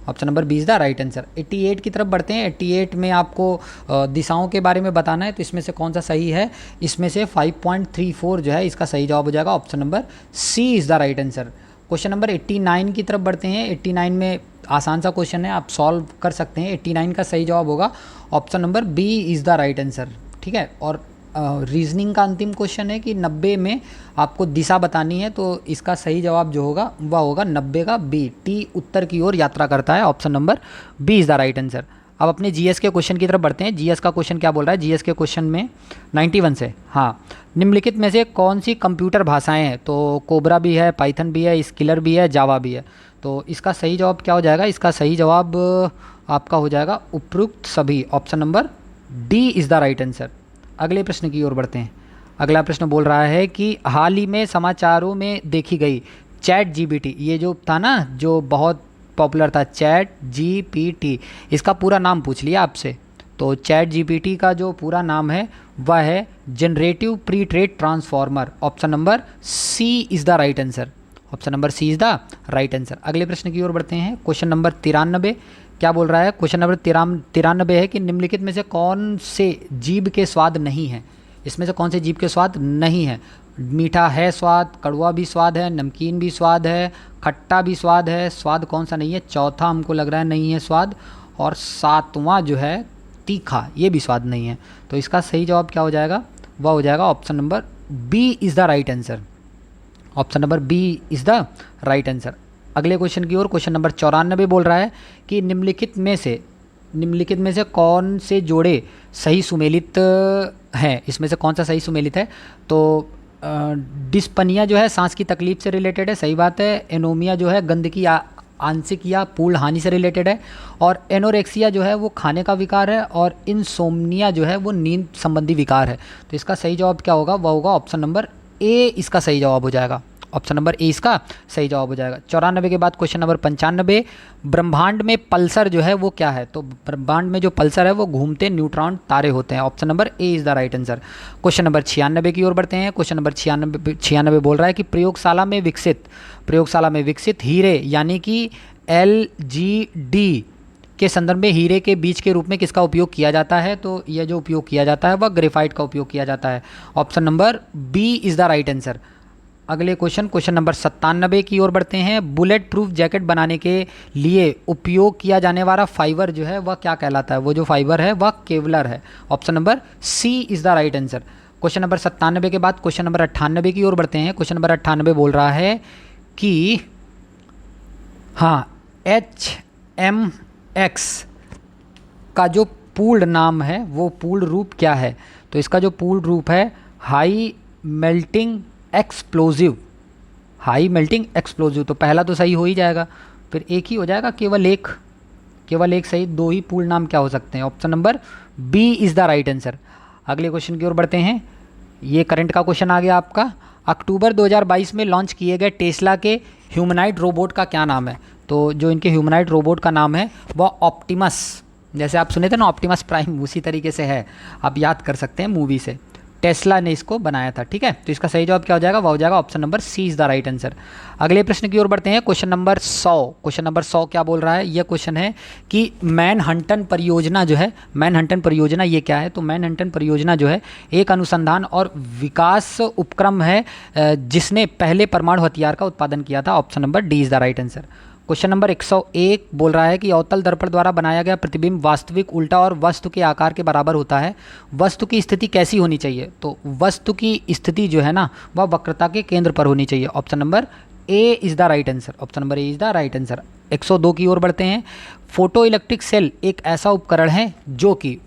Option number B is the right answer. 88 की तरफ बढ़ते हैं। 88 में आपको दिशाओं के बारे में बताना है, तो इसमें से कौन सा सही है? इसमें से 5.34 जो है इसका सही जवाब हो जाएगा option number C is the right answer. Question number 89 की तरफ बढ़ते हैं। 89 में आसान सा क्वेश्चन है, आप सॉल्व कर सकते हैं। 89 का सही जवाब होगा option number B is the right answer. ठीक है, और रीजनिंग का अंतिम क्वेश्चन है कि 90 में आपको दिशा बतानी है, तो इसका सही जवाब जो होगा वह होगा 90 का बी, टी उत्तर की ओर यात्रा करता है। Option number B is the right answer. अब अपने जीएस के क्वेश्चन की तरफ बढ़ते हैं। जीएस का क्वेश्चन क्या बोल रहा है? जीएस के क्वेश्चन में 91 से, हाँ, निम्नलिखित में से कौन सी कंप्यूटर भाषाएं हैं? तो कोबरा भी है, पाइथन भी है, स्किलर भी है, जावा भी है। तो इसका सही जवाब क्या हो जाएगा? इसका सही जवाब आपका हो जाएगा उपयुक्त सभी। Option number D is the right answer. अगले प्रश्न की ओर बढ़ते हैं। अगला प्रश्न बोल रहा है कि हाल ही में समाचारों में देखी गई चैट जीपीटी, ये जो था ना जो बहुत पॉपुलर था चैट जीपीटी, इसका पूरा नाम पूछ लिया आपसे। तो चैट जीपीटी का जो पूरा नाम है वह है generative pre trained transformer. Option number C is the right answer. Option number C is the right answer. अगले प्रश्न की ओर बढ़ते हैं। क्वेश्चन नंबर 93 क्या बोल रहा है? क्वेश्चन नंबर 93 है कि निम्नलिखित में से कौन से जीव के स्वाद नहीं है? इसमें से कौन से जीव के स्वाद नहीं है? मीठा है स्वाद, कड़वा भी स्वाद है, नमकीन भी स्वाद है, खट्टा भी स्वाद है, स्वाद कौन सा नहीं है? चौथा हमको लग रहा है नहीं है स्वाद, और सातवां जो है तीखा, ये भी स्वाद नहीं है। तो इसका सही जवाब क्या हो जाएगा? वह हो जाएगा option number B is the right answer. Option number B is the right answer. अगले क्वेश्चन की ओर, क्वेश्चन नंबर 94 बोल रहा है कि निम्नलिखित में से कौन से जोड़े सही सुमेलित हैं? इसमें से कौन सा सही सुमेलित है? तो डिस्पनिया जो है सांस की तकलीफ से रिलेटेड है, सही बात है। एनोमिया जो है गंध की आंशिक या पूर्ण हानि से रिलेटेड है, और एनोरेक्सिया जो है वो खाने का विकार है, और इनसोम्निया जो है वो नींद संबंधी विकार है। तो इसका सही जवाब क्या होगा? वह होगा ऑप्शन नंबर ए, इसका सही जवाब हो जाएगा। ऑप्शन नंबर ए इसका सही जवाब हो जाएगा। 94 के बाद क्वेश्चन नंबर 95, ब्रह्मांड में पल्सर जो है वो क्या है? तो ब्रह्मांड में जो पल्सर है वो घूमते न्यूट्रॉन तारे होते हैं। Option number A is the right answer. Question number 96 की ओर बढ़ते हैं। क्वेश्चन नंबर 96 बोल रहा है कि प्रयोगशाला में विकसित हीरे यानी कि LGD के संदर्भ में हीरे के बीज के रूप में किसका उपयोग किया जाता है? तो यह जो उपयोग किया जाता है वह ग्रेफाइट का उपयोग किया जाता है। Option number B is the right answer. अगले क्वेश्चन नंबर 97 की ओर बढ़ते हैं। बुलेट प्रूफ जैकेट बनाने के लिए उपयोग किया जाने वाला फाइबर जो है वह क्या कहलाता है? वो जो फाइबर है वह केवलर है। Option number C is the right answer. Question number 97 के बाद क्वेश्चन नंबर 98 की ओर बढ़ते हैं। क्वेश्चन नंबर 98 बोल रहा है कि हाँ, HMX का जो पूर्ण नाम है वो पूर्ण रूप क्या है? तो इसका जो पूर्ण रूप है हाई मेल्टिंग एक्सप्लोजिव। तो पहला तो सही हो ही जाएगा, फिर एक ही हो जाएगा, केवल एक सही, दो ही पूर्ण नाम क्या हो सकते हैं? Option number B is the right answer. अगले क्वेश्चन की ओर बढ़ते हैं। ये करंट का क्वेश्चन आ गया आपका। अक्टूबर 2022 में लॉन्च किए गए टेस्ला के ह्यूमनाइड रोबोट का क्या नाम है? तो जो इनके ह्यूमनाइड रोबोट का नाम है वह ऑप्टिमस, जैसे आप सुने थे ना ऑप्टिमस प्राइम, उसी तरीके से है, आप याद कर सकते हैं मूवी से। टेस्ला ने इसको बनाया था, ठीक है। तो इसका सही जवाब क्या हो जाएगा? वह हो जाएगा option number C is the right answer. अगले प्रश्न की ओर बढ़ते हैं। क्वेश्चन नंबर 100 क्या बोल रहा है? यह क्वेश्चन है कि मैनहट्टन परियोजना जो है, मैनहट्टन परियोजना ये क्या है? तो मैनहट्टन परियोजना जो है एक अनुसंधान और विकास उपक्रम है जिसने पहले परमाणु हथियार का उत्पादन किया था। Option number D is the right answer. Question number 101 बोल रहा है कि अवतल दर्पण द्वारा बनाया गया प्रतिबिंब वास्तविक, उल्टा और वस्तु के आकार के बराबर होता है। वस्तु की स्थिति कैसी होनी चाहिए? तो वस्तु की स्थिति जो है ना वह वक्रता के केंद्र पर होनी चाहिए। Option number A is the right answer. Option number A is the right answer. 102 की ओर बढ़ते हैं। फोटो इलेक्ट्रिक सेल एक ऐसा उपकरण है जो कि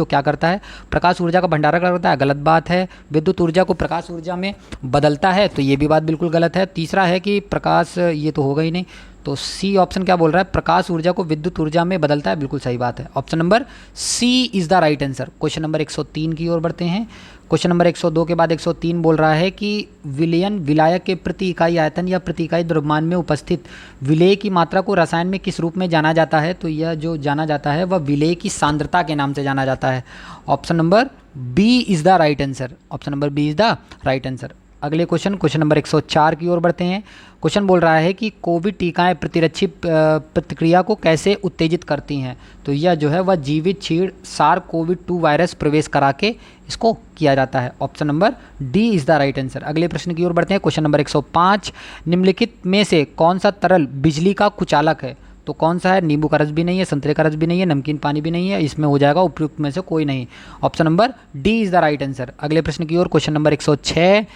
क्या करता है? प्रकाश ऊर्जा का भंडारण करता है। गलत बात है। विद्युत ऊर्जा को प्रकाश ऊर्जा में बदलता है, तो ये भी बात बिल्कुल गलत है। तीसरा है कि प्रकाश, ये तो होगा ही नहीं, तो सी ऑप्शन क्या बोल रहा है? प्रकाश ऊर्जा को विद्युत ऊर्जा में बदलता है, बिल्कुल सही बात है। Option number C is the right answer. Question number 103 की ओर बढ़ते हैं। क्वेश्चन नंबर 102 के बाद 103 बोल रहा है कि विलयन विलायक के प्रति इकाई आयतन या प्रति इकाई द्रव्यमान में उपस्थित विलेय की मात्रा को रसायन में किस रूप में जाना जाता है? तो यह जो जाना जाता है वह विलेय की सांद्रता के नाम से जाना जाता है। Option number B is the right answer. Option number B is the right answer. अगले क्वेश्चन नंबर 104 की ओर बढ़ते हैं। क्वेश्चन बोल रहा है कि कोविड टीकाएं प्रतिरक्षी प्रतिक्रिया को कैसे उत्तेजित करती हैं? तो यह जो है वह जीवित छीड़ SARS-CoV-2 वायरस प्रवेश करा के इसको किया जाता है। Option number D is the right answer. अगले प्रश्न की ओर बढ़ते हैं। क्वेश्चन नंबर 105, निम्नलिखित में से कौन सा तरल बिजली का कुचालक है? तो कौन सा है? नींबू का रस भी नहीं है, संतरे का रस भी नहीं है, नमकीन पानी भी नहीं है, इसमें हो जाएगा उपयुक्त में से कोई नहीं। Option number D is the right answer. अगले प्रश्न की ओर, क्वेश्चन नंबर 106,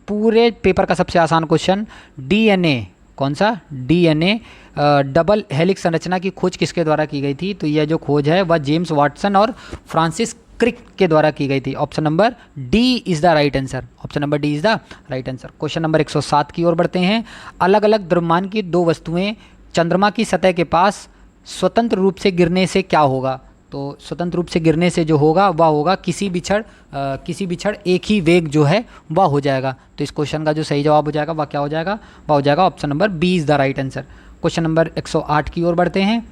पूरे पेपर का सबसे आसान क्वेश्चन, डीएनए, कौन सा? डीएनए डबल हेलिक्स संरचना की खोज किसके द्वारा की गई थी? तो यह जो खोज है वह जेम्स वाटसन और फ्रांसिस क्रिक के द्वारा की गई थी। Option number D is the right answer. Option number D is the right answer. Question number 107 की ओर बढ़ते हैं। अलग अलग द्रव्यमान की दो वस्तुएं चंद्रमा की सतह के पास स्वतंत्र रूप से गिरने से क्या होगा? तो स्वतंत्र रूप से गिरने से जो होगा वह होगा किसी बिछड़ एक ही वेग जो है वह हो जाएगा। तो इस क्वेश्चन का जो सही जवाब हो जाएगा वह क्या हो जाएगा? वह हो जाएगा option number B is the right answer. Question number 108 की ओर बढ़ते हैं।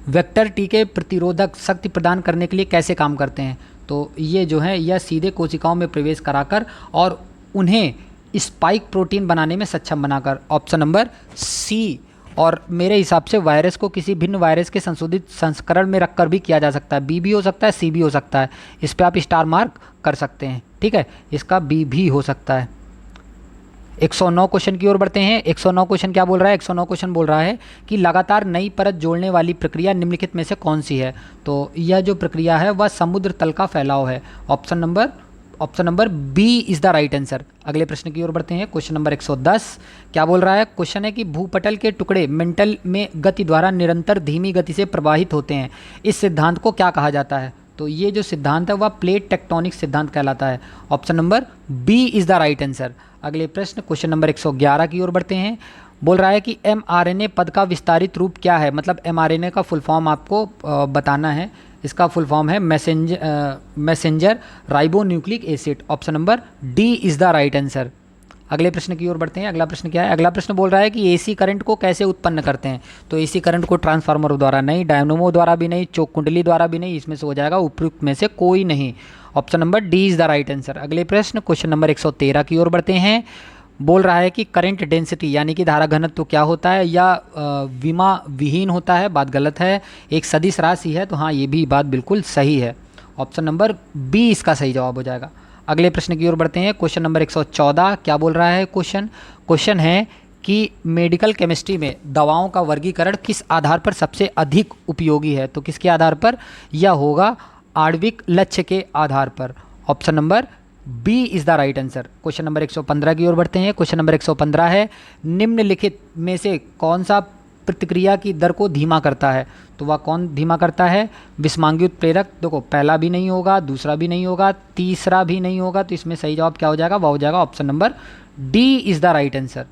वेक्टर टीके प्रतिरोधक शक्ति प्रदान करने के लिए कैसे काम करते हैं? तो ये जो है यह सीधे कोशिकाओं में प्रवेश कराकर और उन्हें स्पाइक प्रोटीन बनाने में सक्षम बनाकर। ऑप्शन नंबर सी और मेरे हिसाब से वायरस को किसी भिन्न वायरस के संशोधित संस्करण में रखकर भी किया जा सकता है। बी भी हो सकता है, सी भी हो सकता है, इस पर आप स्टार मार्क कर सकते हैं। ठीक है, इसका बी भी हो सकता है। 109 क्वेश्चन की ओर बढ़ते हैं। 109 क्वेश्चन क्या बोल रहा है? 109 क्वेश्चन बोल रहा है कि लगातार नई परत जोड़ने वाली प्रक्रिया निम्नलिखित में से कौन सी है? तो यह जो प्रक्रिया है वह समुद्र तल का फैलाव है। Option number B is the right answer. अगले प्रश्न की ओर बढ़ते हैं। क्वेश्चन नंबर 110 क्या बोल रहा है? क्वेश्चन है कि भूपटल के टुकड़े मेंटल में गति द्वारा निरंतर धीमी गति से प्रवाहित होते हैं, इस सिद्धांत को क्या कहा जाता है? तो ये जो सिद्धांत है वह प्लेट टेक्टोनिक सिद्धांत कहलाता है। Option number B is the right answer. अगले प्रश्न क्वेश्चन नंबर 111 की ओर बढ़ते हैं। बोल रहा है कि mRNA पद का विस्तारित रूप क्या है? मतलब mRNA का फुल फॉर्म आपको बताना है। इसका फुल फॉर्म है messenger ribonucleic acid. Option number D is the right answer. अगले प्रश्न की ओर बढ़ते हैं। अगला प्रश्न क्या है? अगला प्रश्न बोल रहा है कि एसी करंट को कैसे उत्पन्न करते हैं? तो एसी करंट को ट्रांसफार्मर द्वारा नहीं, डायनोमो द्वारा भी नहीं, चोक कुंडली द्वारा भी नहीं, इसमें से हो जाएगा उपयुक्त में से कोई नहीं। Option number D is the right answer. अगले प्रश्न क्वेश्चन नंबर 113 की ओर बढ़ते हैं। बोल रहा है कि करंट डेंसिटी यानी कि धारा घनत्व तो क्या होता है या विमा विहीन होता है? बात गलत है, एक सदिश राशि है। तो हाँ, ये भी बात बिल्कुल सही है। ऑप्शन नंबर बी इसका सही जवाब हो जाएगा। अगले प्रश्न की ओर बढ़ते हैं। क्वेश्चन नंबर 114 क्या बोल रहा है? क्वेश्चन है कि मेडिकल केमिस्ट्री में दवाओं का वर्गीकरण किस आधार पर सबसे अधिक उपयोगी है? तो किसके आधार पर? यह होगा आणविक लक्ष्य के आधार पर। Option number B is the right answer. Question number 115 की ओर बढ़ते हैं। क्वेश्चन नंबर 115 है निम्नलिखित में से कौन सा प्रतिक्रिया की दर को धीमा करता है? तो वह कौन धीमा करता है? विषमांगी उत्प्रेरक। देखो, पहला भी नहीं होगा, दूसरा भी नहीं होगा, तीसरा भी नहीं होगा, तो इसमें सही जवाब क्या हो जाएगा? वह हो जाएगा option number D is the right answer.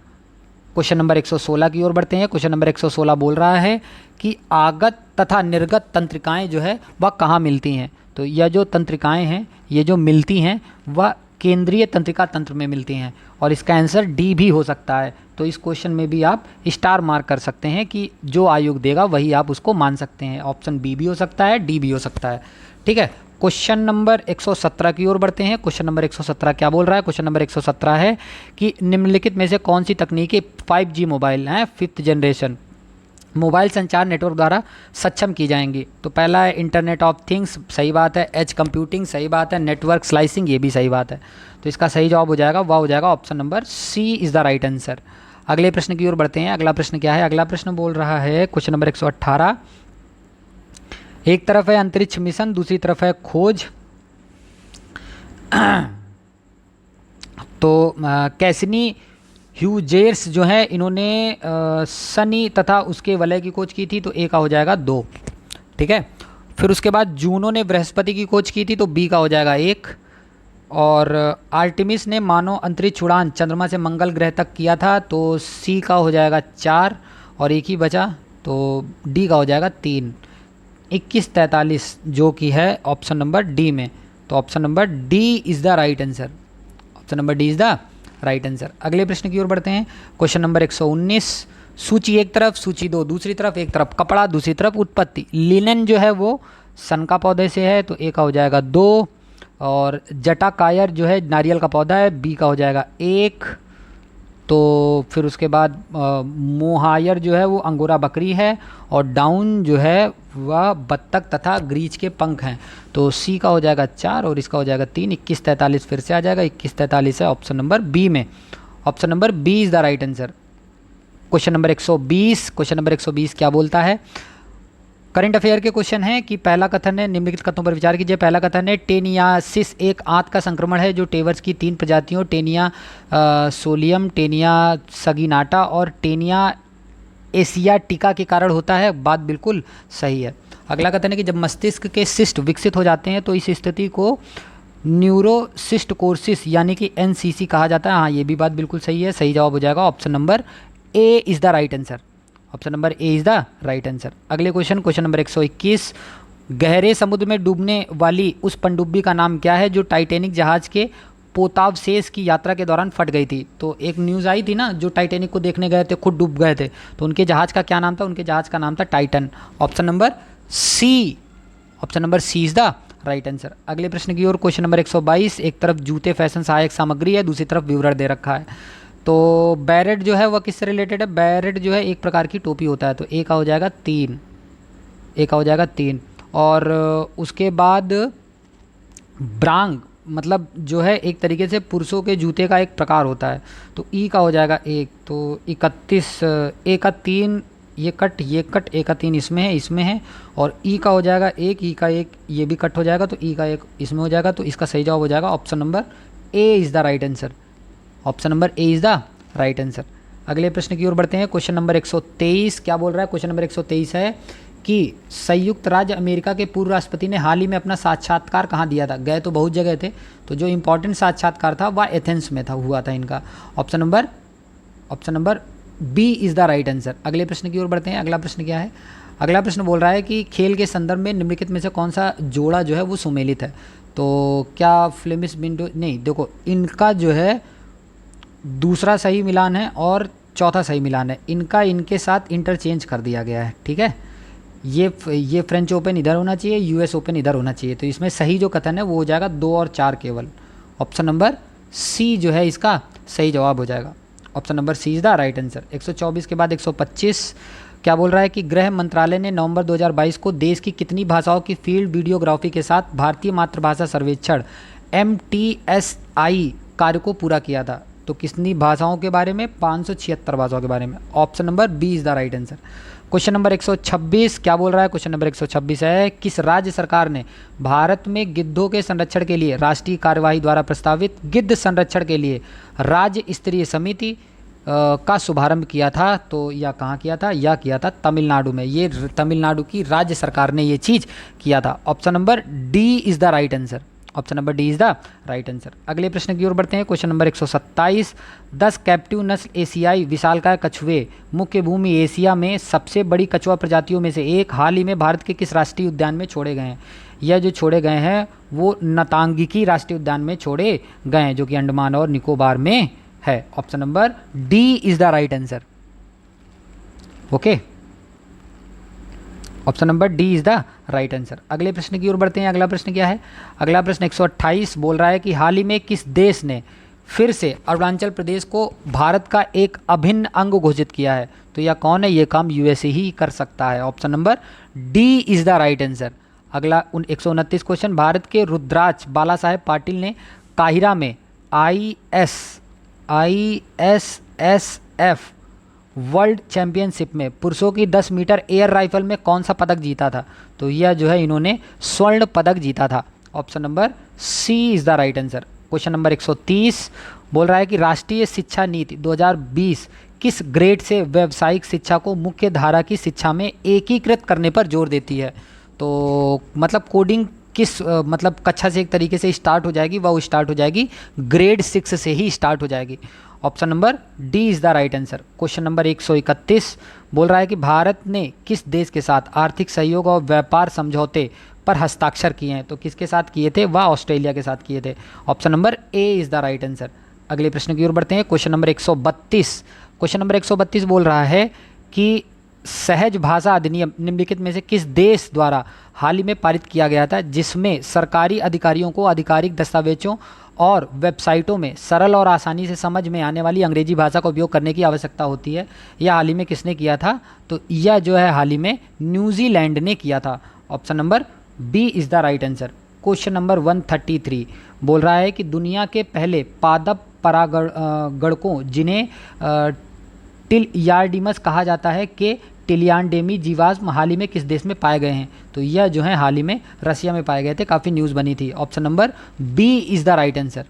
Question number 116 की ओर बढ़ते हैं। क्वेश्चन नंबर 116 बोल रहा है कि आगत तथा निर्गत तंत्रिकाएं जो है वह कहाँ मिलती हैं? तो यह जो तंत्रिकाएं हैं, ये जो मिलती हैं वह केंद्रीय तंत्रिका तंत्र में मिलती हैं, और इसका आंसर डी भी हो सकता है। तो इस क्वेश्चन में भी आप स्टार मार्क कर सकते हैं कि जो आयोग देगा वही आप उसको मान सकते हैं। ऑप्शन बी भी हो सकता है, डी भी हो सकता है। ठीक है, क्वेश्चन नंबर 117 की ओर बढ़ते हैं। क्वेश्चन नंबर 117 क्या बोल रहा है? क्वेश्चन नंबर 117 है कि निम्नलिखित में से कौन सी तकनीकी 5G मोबाइल हैं, 5th जनरेशन मोबाइल संचार नेटवर्क द्वारा सक्षम की जाएंगी? तो पहला है इंटरनेट ऑफ थिंग्स, सही बात है। एज कंप्यूटिंग, सही बात है। नेटवर्क स्लाइसिंग, ये भी सही बात है। तो इसका सही जवाब हो जाएगा, वह हो जाएगा option number C is the right answer. अगले प्रश्न की ओर बढ़ते हैं। अगला प्रश्न क्या है? अगला प्रश्न बोल रहा है क्वेश्चन नंबर 118, एक तरफ है अंतरिक्ष मिशन, दूसरी तरफ है खोज। तो कैसिनी ह्यूजेर्स जो है इन्होंने शनि तथा उसके वलय की खोज की थी, तो ए का हो जाएगा 2। ठीक है, फिर उसके बाद जूनो ने बृहस्पति की खोज की थी, तो बी का हो जाएगा 1। और आर्टेमिस ने मानव अंतरिक्ष उड़ान चंद्रमा से मंगल ग्रह तक किया था, तो सी का हो जाएगा 4, और एक ही बचा, तो डी का हो जाएगा 3। 2143 जो कि है ऑप्शन नंबर डी में, तो option number D is the right answer. Option number D is the right answer. अगले प्रश्न की ओर बढ़ते हैं। क्वेश्चन नंबर 119, सूची एक तरफ, सूची 2 दूसरी तरफ, एक तरफ कपड़ा, दूसरी तरफ उत्पत्ति। लिनन जो है वो सन का पौधे से है, तो ए का हो जाएगा 2। और जटाकायर जो है नारियल का पौधा है, बी का हो जाएगा 1। तो फिर उसके बाद मोहायर जो है वो अंगोरा बकरी है, और डाउन जो है वह बत्तख तथा ग्रीच के पंख हैं, तो सी का हो जाएगा 4 और इसका हो जाएगा 3। 2143 फिर से आ जाएगा, 2143 है ऑप्शन नंबर बी में। Option number B is the right answer. Question number 120, question number 120 क्या बोलता है? करंट अफेयर के क्वेश्चन है कि पहला कथन है निम्नलिखित कथनों पर विचार कीजिए। पहला कथन है टेनियासिस एक आंत का संक्रमण है जो टेवर्स की 3 प्रजातियों टेनिया सोलियम, टेनिया सगिनाटा और टेनिया एशियाटिका के कारण होता है। बात बिल्कुल सही है। अगला कथन है कि जब मस्तिष्क के सिस्ट विकसित हो जाते हैं तो इस स्थिति को न्यूरोसिस्टकोसिस यानी कि NCC कहा जाता है। हाँ, ये भी बात बिल्कुल सही है। सही जवाब हो जाएगा option number A is the right answer. Option number A is the right answer. अगले क्वेश्चन, क्वेश्चन नंबर 121, गहरे समुद्र में डूबने वाली उस पनडुब्बी का नाम क्या है जो टाइटैनिक जहाज के पोतावशेष की यात्रा के दौरान फट गई थी? तो एक न्यूज़ आई थी ना, जो टाइटैनिक को देखने गए थे खुद डूब गए थे, तो उनके जहाज़ का क्या नाम था? उनके जहाज़ का नाम था Titan. Option number C, option number C is the right answer. अगले प्रश्न की ओर, क्वेश्चन नंबर 122, एक तरफ जूते फैशन सहायक सामग्री है, दूसरी तरफ विवरण दे रखा है। तो बैरेट जो है वह किससे रिलेटेड है? बैरेट जो है एक प्रकार की टोपी होता है, तो ए का हो जाएगा 3, ए का हो जाएगा 3। और उसके बाद ब्रांग मतलब जो है एक तरीके से पुरुषों के जूते का एक प्रकार होता है, तो ई का हो जाएगा 1। तो 31, ए का 3 ये कट ए का 3 इसमें है, इसमें है, और ई का हो जाएगा 1, ई का 1 ये भी कट हो जाएगा, तो ई का 1 इसमें हो जाएगा। तो इसका सही जवाब हो जाएगा option number A is the right answer. Option number A is the right answer. अगले प्रश्न की ओर बढ़ते हैं। क्वेश्चन नंबर 123 क्या बोल रहा है? क्वेश्चन नंबर 123 है कि संयुक्त राज्य अमेरिका के पूर्व राष्ट्रपति ने हाल ही में अपना साक्षात्कार कहाँ दिया था? गए तो बहुत जगह थे, तो जो इंपॉर्टेंट साक्षात्कार था वह एथेंस में था, हुआ था इनका। Option number B is the right answer. अगले प्रश्न की ओर बढ़ते हैं। अगला प्रश्न क्या है? अगला प्रश्न बोल रहा है कि खेल के संदर्भ में निम्नलिखित में से कौन सा जोड़ा जो है वो सुमेलित है? तो क्या फ्लेमिश विंडो, नहीं देखो इनका जो है दूसरा सही मिलान है और चौथा सही मिलान है, इनका इनके साथ इंटरचेंज कर दिया गया है, ठीक है। ये फ्रेंच ओपन इधर होना चाहिए, यूएस ओपन इधर होना चाहिए, तो इसमें सही जो कथन है वो हो जाएगा 2 और 4 केवल। ऑप्शन नंबर सी जो है इसका सही जवाब हो जाएगा। Option number C is the right answer. 124 के बाद 125 क्या बोल रहा है कि गृह मंत्रालय ने नवंबर 2022 को देश की कितनी भाषाओं की फील्ड वीडियोग्राफी के साथ भारतीय मातृभाषा सर्वेक्षण MTSI कार्य को पूरा किया था? तो कितनी भाषाओं के बारे में? 576 भाषाओं के बारे में। Option number B is the right answer. Question number 126 क्या बोल रहा है? क्वेश्चन नंबर 126 है किस राज्य सरकार ने भारत में गिद्धों के संरक्षण के लिए राष्ट्रीय कार्यवाही द्वारा प्रस्तावित गिद्ध संरक्षण के लिए राज्य स्तरीय समिति का शुभारंभ किया था? तो या कहाँ किया था? या किया था तमिलनाडु में। ये तमिलनाडु की राज्य सरकार ने ये चीज़ किया था। Option number D is the right answer. Option number D is the right answer. अगले प्रश्न की ओर बढ़ते हैं। क्वेश्चन नंबर 127 10 कैप्टिव नस्ल एशियाई विशालकाय कछुए मुख्य भूमि एशिया में सबसे बड़ी कछुआ प्रजातियों में से एक हाल ही में भारत के किस राष्ट्रीय उद्यान में छोड़े गए हैं? यह जो छोड़े गए हैं वो नतांगिकी राष्ट्रीय उद्यान में छोड़े गए हैं, जो कि अंडमान और निकोबार में है। Option number D is the right answer. Okay, option number D is the right answer. अगले प्रश्न की ओर बढ़ते हैं। अगला प्रश्न क्या है? अगला प्रश्न 128 बोल रहा है कि हाल ही में किस देश ने फिर से अरुणाचल प्रदेश को भारत का एक अभिन्न अंग घोषित किया है? तो यह कौन है? ये काम यूएसए ही कर सकता है। Option number D is the right answer. अगला 129 क्वेश्चन, भारत के रुद्राक्ष बाला साहेब पाटिल ने काहिरा में ISSF वर्ल्ड चैंपियनशिप में पुरुषों की 10 मीटर एयर राइफल में कौन सा पदक जीता था? तो यह जो है इन्होंने स्वर्ण पदक जीता था। Option number C is the right answer. Question number 130 बोल रहा है कि राष्ट्रीय शिक्षा नीति 2020 किस ग्रेड से व्यावसायिक शिक्षा को मुख्य धारा की शिक्षा में एकीकृत करने पर जोर देती है? तो मतलब कोडिंग किस मतलब कक्षा से एक तरीके से स्टार्ट हो जाएगी, वह स्टार्ट हो जाएगी ग्रेड 6 से ही स्टार्ट हो जाएगी। Option number D is the right answer. Question number 131 बोल रहा है कि भारत ने किस देश के साथ आर्थिक सहयोग और व्यापार समझौते पर हस्ताक्षर किए हैं? तो किसके साथ किए थे? वह ऑस्ट्रेलिया के साथ किए थे। Option number A is the right answer. अगले प्रश्न की ओर बढ़ते हैं। क्वेश्चन नंबर 132 बोल रहा है कि सहज भाषा अधिनियम निम्नलिखित में से किस देश द्वारा हाल ही में पारित किया गया था, जिसमें सरकारी अधिकारियों को आधिकारिक दस्तावेजों और वेबसाइटों में सरल और आसानी से समझ में आने वाली अंग्रेजी भाषा का उपयोग करने की आवश्यकता होती है? यह हाल ही में किसने किया था? तो यह जो है हाल ही में न्यूजीलैंड ने किया था। Option number B is the right answer. Question number 133 बोल रहा है कि दुनिया के पहले पादप परागणकों जिन्हें टिलयार्डिमस कहा जाता है कि टिलियांडेमी जीवाश्म हाल ही में किस देश में पाए गए हैं? तो यह जो है हाल ही में रसिया में पाए गए थे, काफ़ी न्यूज़ बनी थी। Option number B is the right answer.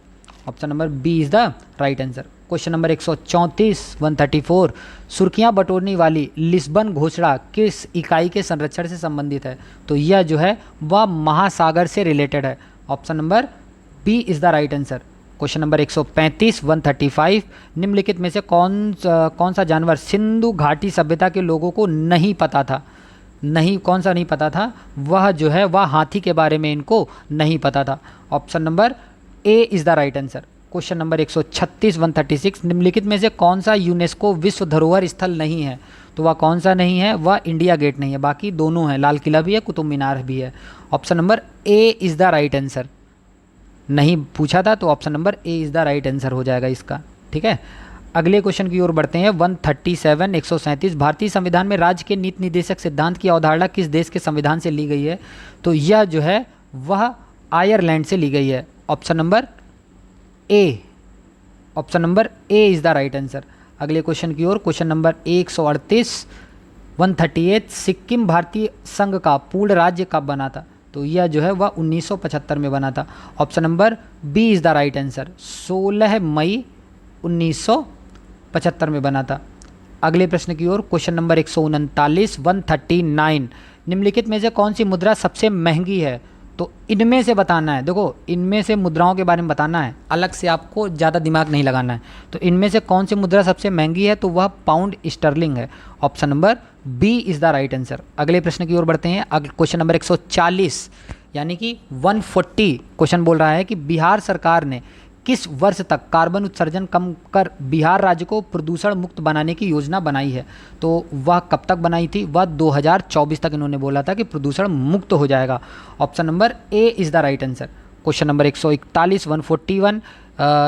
Option number B is the right answer. Question number 134 सुर्खियां बटोरने वाली लिस्बन घोषणा किस इकाई के संरक्षण से संबंधित है? तो यह जो है वह महासागर से रिलेटेड है। Option number B is the right answer. Question number 135 निम्नलिखित में से कौन सा जानवर सिंधु घाटी सभ्यता के लोगों को नहीं पता था? कौन सा नहीं पता था? वह जो है वह हाथी के बारे में इनको नहीं पता था। Option number A is the right answer. Question number 136 निम्नलिखित में से कौन सा यूनेस्को विश्व धरोहर स्थल नहीं है? तो वह कौन सा नहीं है? वह इंडिया गेट नहीं है, बाकी दोनों हैं, लाल किला भी है, कुतुब मीनार भी है। Option number A is the right answer. नहीं पूछा था तो option number A is the right answer हो जाएगा इसका, ठीक है। अगले क्वेश्चन की ओर बढ़ते हैं। 137 137 भारतीय संविधान में राज्य के नीति निर्देशक सिद्धांत की अवधारणा किस देश के संविधान से ली गई है? तो यह जो है वह आयरलैंड से ली गई है। Option number A, option number A is the right answer. अगले क्वेश्चन की ओर, क्वेश्चन नंबर 138 138 सिक्किम भारतीय संघ का पूर्ण राज्य कब बना था? तो यह जो है वह 1975 में बना था। Option number B is the right answer. 16 मई 1975 में बना था। अगले प्रश्न की ओर, क्वेश्चन नंबर 139 139 निम्नलिखित में से कौन सी मुद्रा सबसे महंगी है? तो इनमें से बताना है। देखो, इनमें से मुद्राओं के बारे में बताना है, अलग से आपको ज़्यादा दिमाग नहीं लगाना है। तो इनमें से कौन सी मुद्रा सबसे महंगी है? तो वह पाउंड स्टर्लिंग है। Option number B is the right answer. अगले प्रश्न की ओर बढ़ते हैं। क्वेश्चन नंबर 140 यानी कि 140 क्वेश्चन बोल रहा है कि बिहार सरकार ने किस वर्ष तक कार्बन उत्सर्जन कम कर बिहार राज्य को प्रदूषण मुक्त बनाने की योजना बनाई है? तो वह कब तक बनाई थी? वह 2024 तक इन्होंने बोला था कि प्रदूषण मुक्त हो जाएगा। Option number A is the right answer. Question number 141 141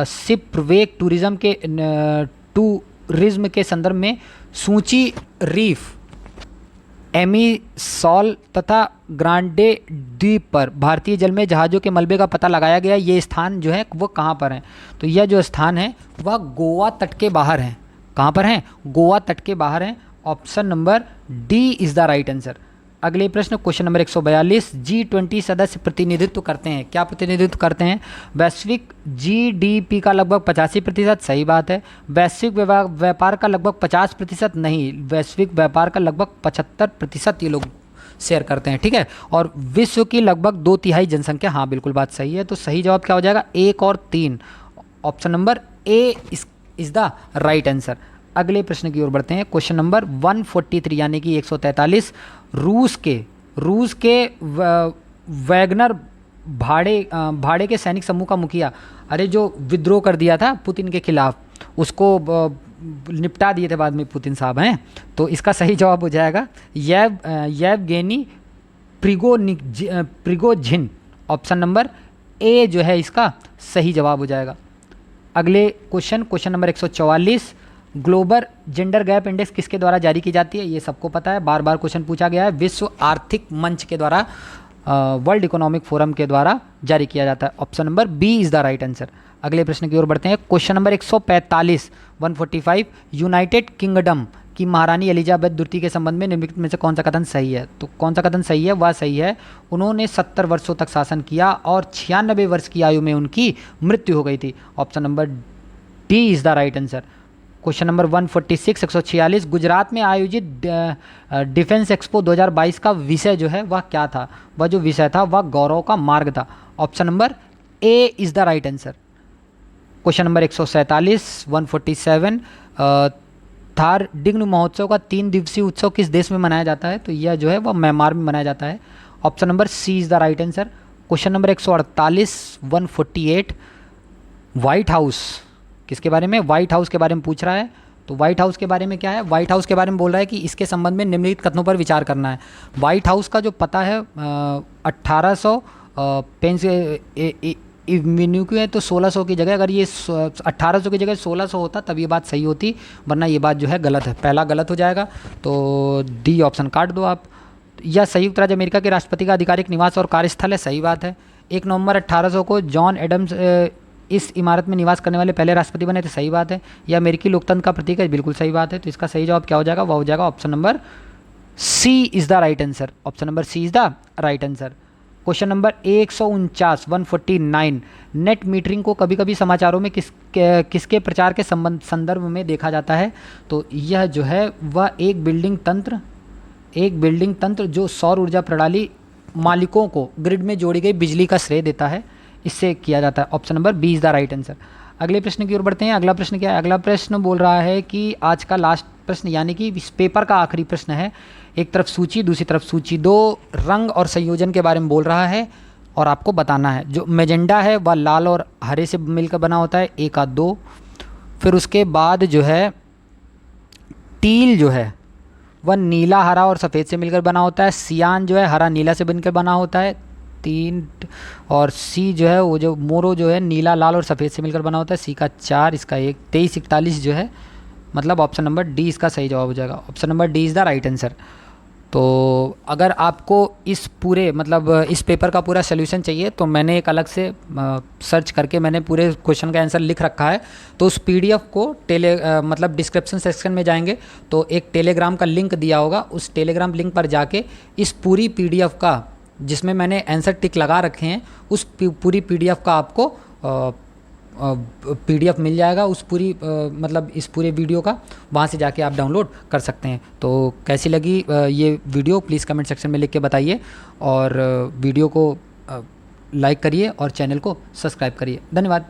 shipwreck tourism के संदर्भ में सूची रीफ, एमी सॉल तथा ग्रांडे द्वीप पर भारतीय जल में जहाज़ों के मलबे का पता लगाया गया। ये स्थान जो है वो कहाँ पर है? तो यह जो स्थान है वह गोवा तट के बाहर है। कहाँ पर है? गोवा तट के बाहर है। Option number D is the right answer. अगले प्रश्न, क्वेश्चन नंबर 142 G20 सदस्य प्रतिनिधित्व करते हैं। क्या प्रतिनिधित्व करते हैं? वैश्विक GDP का लगभग 85%, सही बात है। वैश्विक व्यापार का लगभग 50%, नहीं, वैश्विक व्यापार का लगभग 75% ये लोग शेयर करते हैं, ठीक है। और विश्व की लगभग 2/3 जनसंख्या, हाँ बिल्कुल बात सही है। तो सही जवाब क्या हो जाएगा? 1 और 3। Option number A is the right answer. अगले प्रश्न की ओर बढ़ते हैं। क्वेश्चन नंबर 143 यानी कि 143 रूस के वैगनर भाड़े के सैनिक समूह का मुखिया, अरे जो विद्रोह कर दिया था पुतिन के खिलाफ, उसको निपटा दिए थे बाद में पुतिन साहब हैं। तो इसका सही जवाब हो जाएगा येवगेनी प्रिगोजिन। ऑप्शन नंबर ए जो है इसका सही जवाब हो जाएगा। अगले question number 144 global gender gap index किसके द्वारा जारी की जाती है? ये सबको पता है, बार बार क्वेश्चन पूछा गया है। विश्व आर्थिक मंच के द्वारा, वर्ल्ड इकोनॉमिक फोरम के द्वारा जारी किया जाता है। Option number B is the right answer. अगले प्रश्न की ओर बढ़ते हैं। क्वेश्चन नंबर 145 145 यूनाइटेड किंगडम की महारानी एलिजाबेथ द्वितीय के संबंध में निम्नलिखित में से कौन सा कथन सही है? तो कौन सा कथन सही है? वह सही है, उन्होंने 70 वर्षों तक शासन किया और 96 वर्ष की आयु में उनकी मृत्यु हो गई थी। Option number D is the right answer. Question number 146 146 Gujarat में आयोजित डिफेंस एक्सपो 2022 का विषय जो है वह क्या था? वह जो विषय था वह गौरव का मार्ग था। Option number A is the right answer. Question number 147 147 Thar डिग्न महोत्सव का 3 दिवसीय उत्सव किस देश में मनाया जाता है? तो यह जो है वह म्यांमार में मनाया जाता है। Option number C is the right answer. Question number 148 148 White House किसके बारे में? व्हाइट हाउस के बारे में पूछ रहा है। तो व्हाइट हाउस के बारे में क्या है? व्हाइट हाउस के बारे में बोल रहा है कि इसके संबंध में निम्नलिखित कथनों पर विचार करना है। व्हाइट हाउस का जो पता है 1800 इवेन्यू है, तो 1600 की जगह, अगर ये 1800 की जगह 1600 होता तब ये बात सही होती, वरना ये बात जो है गलत है। पहला गलत हो जाएगा, तो डी ऑप्शन काट दो आप। यह संयुक्त राज्य अमेरिका के राष्ट्रपति का आधिकारिक निवास और कार्यस्थल है, सही बात है। 1 नवंबर 1800 को जॉन एडम्स इस इमारत में निवास करने वाले पहले राष्ट्रपति बने थे, सही बात है। यह अमेरिकी लोकतंत्र का प्रतीक है, बिल्कुल सही बात है। तो इसका सही जवाब क्या हो जाएगा? वह हो जाएगा option number C is the right answer. Option number C is the right answer. Question number 149 149 net metering को कभी कभी समाचारों में किसके प्रचार के संदर्भ में देखा जाता है? तो यह जो है वह एक बिल्डिंग तंत्र जो सौर ऊर्जा प्रणाली मालिकों को ग्रिड में जोड़ी गई बिजली का श्रेय देता है, इससे किया जाता है। Option number B is the right answer. अगले प्रश्न की ओर बढ़ते हैं। अगला प्रश्न क्या है? अगला प्रश्न बोल रहा है कि आज का लास्ट प्रश्न यानी कि इस पेपर का आखिरी प्रश्न है। एक तरफ सूची, दूसरी तरफ सूची, 2 रंग और संयोजन के बारे में बोल रहा है और आपको बताना है। जो मैजेंडा है वह लाल और हरे से मिलकर बना होता है, 1 का 2। फिर उसके बाद जो है टील जो है वह नीला, हरा और सफ़ेद से मिलकर बना होता है। सियान जो है हरा नीला से बनकर बना होता है। 3 और सी जो है वो जो मोरो जो है नीला लाल और सफ़ेद से मिलकर बना होता है। सी का 4, इसका 1, 2341 जो है मतलब ऑप्शन नंबर डी इसका सही जवाब हो जाएगा। Option number D is the right answer. तो अगर आपको इस पूरे मतलब इस पेपर का पूरा सोल्यूशन चाहिए तो मैंने एक अलग से सर्च करके मैंने पूरे क्वेश्चन का आंसर लिख रखा है। तो उस पीडीएफ को मतलब डिस्क्रिप्शन सेक्शन में जाएंगे तो एक टेलीग्राम का लिंक दिया होगा, उस टेलीग्राम लिंक पर जाके इस पूरी पीडीएफ का जिसमें मैंने आंसर टिक लगा रखे हैं उस पूरी पीडीएफ का आपको पीडीएफ मिल जाएगा, उस पूरी मतलब इस पूरे वीडियो का वहाँ से जाके आप डाउनलोड कर सकते हैं। तो कैसी लगी ये वीडियो प्लीज़ कमेंट सेक्शन में लिख के बताइए और वीडियो को लाइक करिए और चैनल को सब्सक्राइब करिए। धन्यवाद।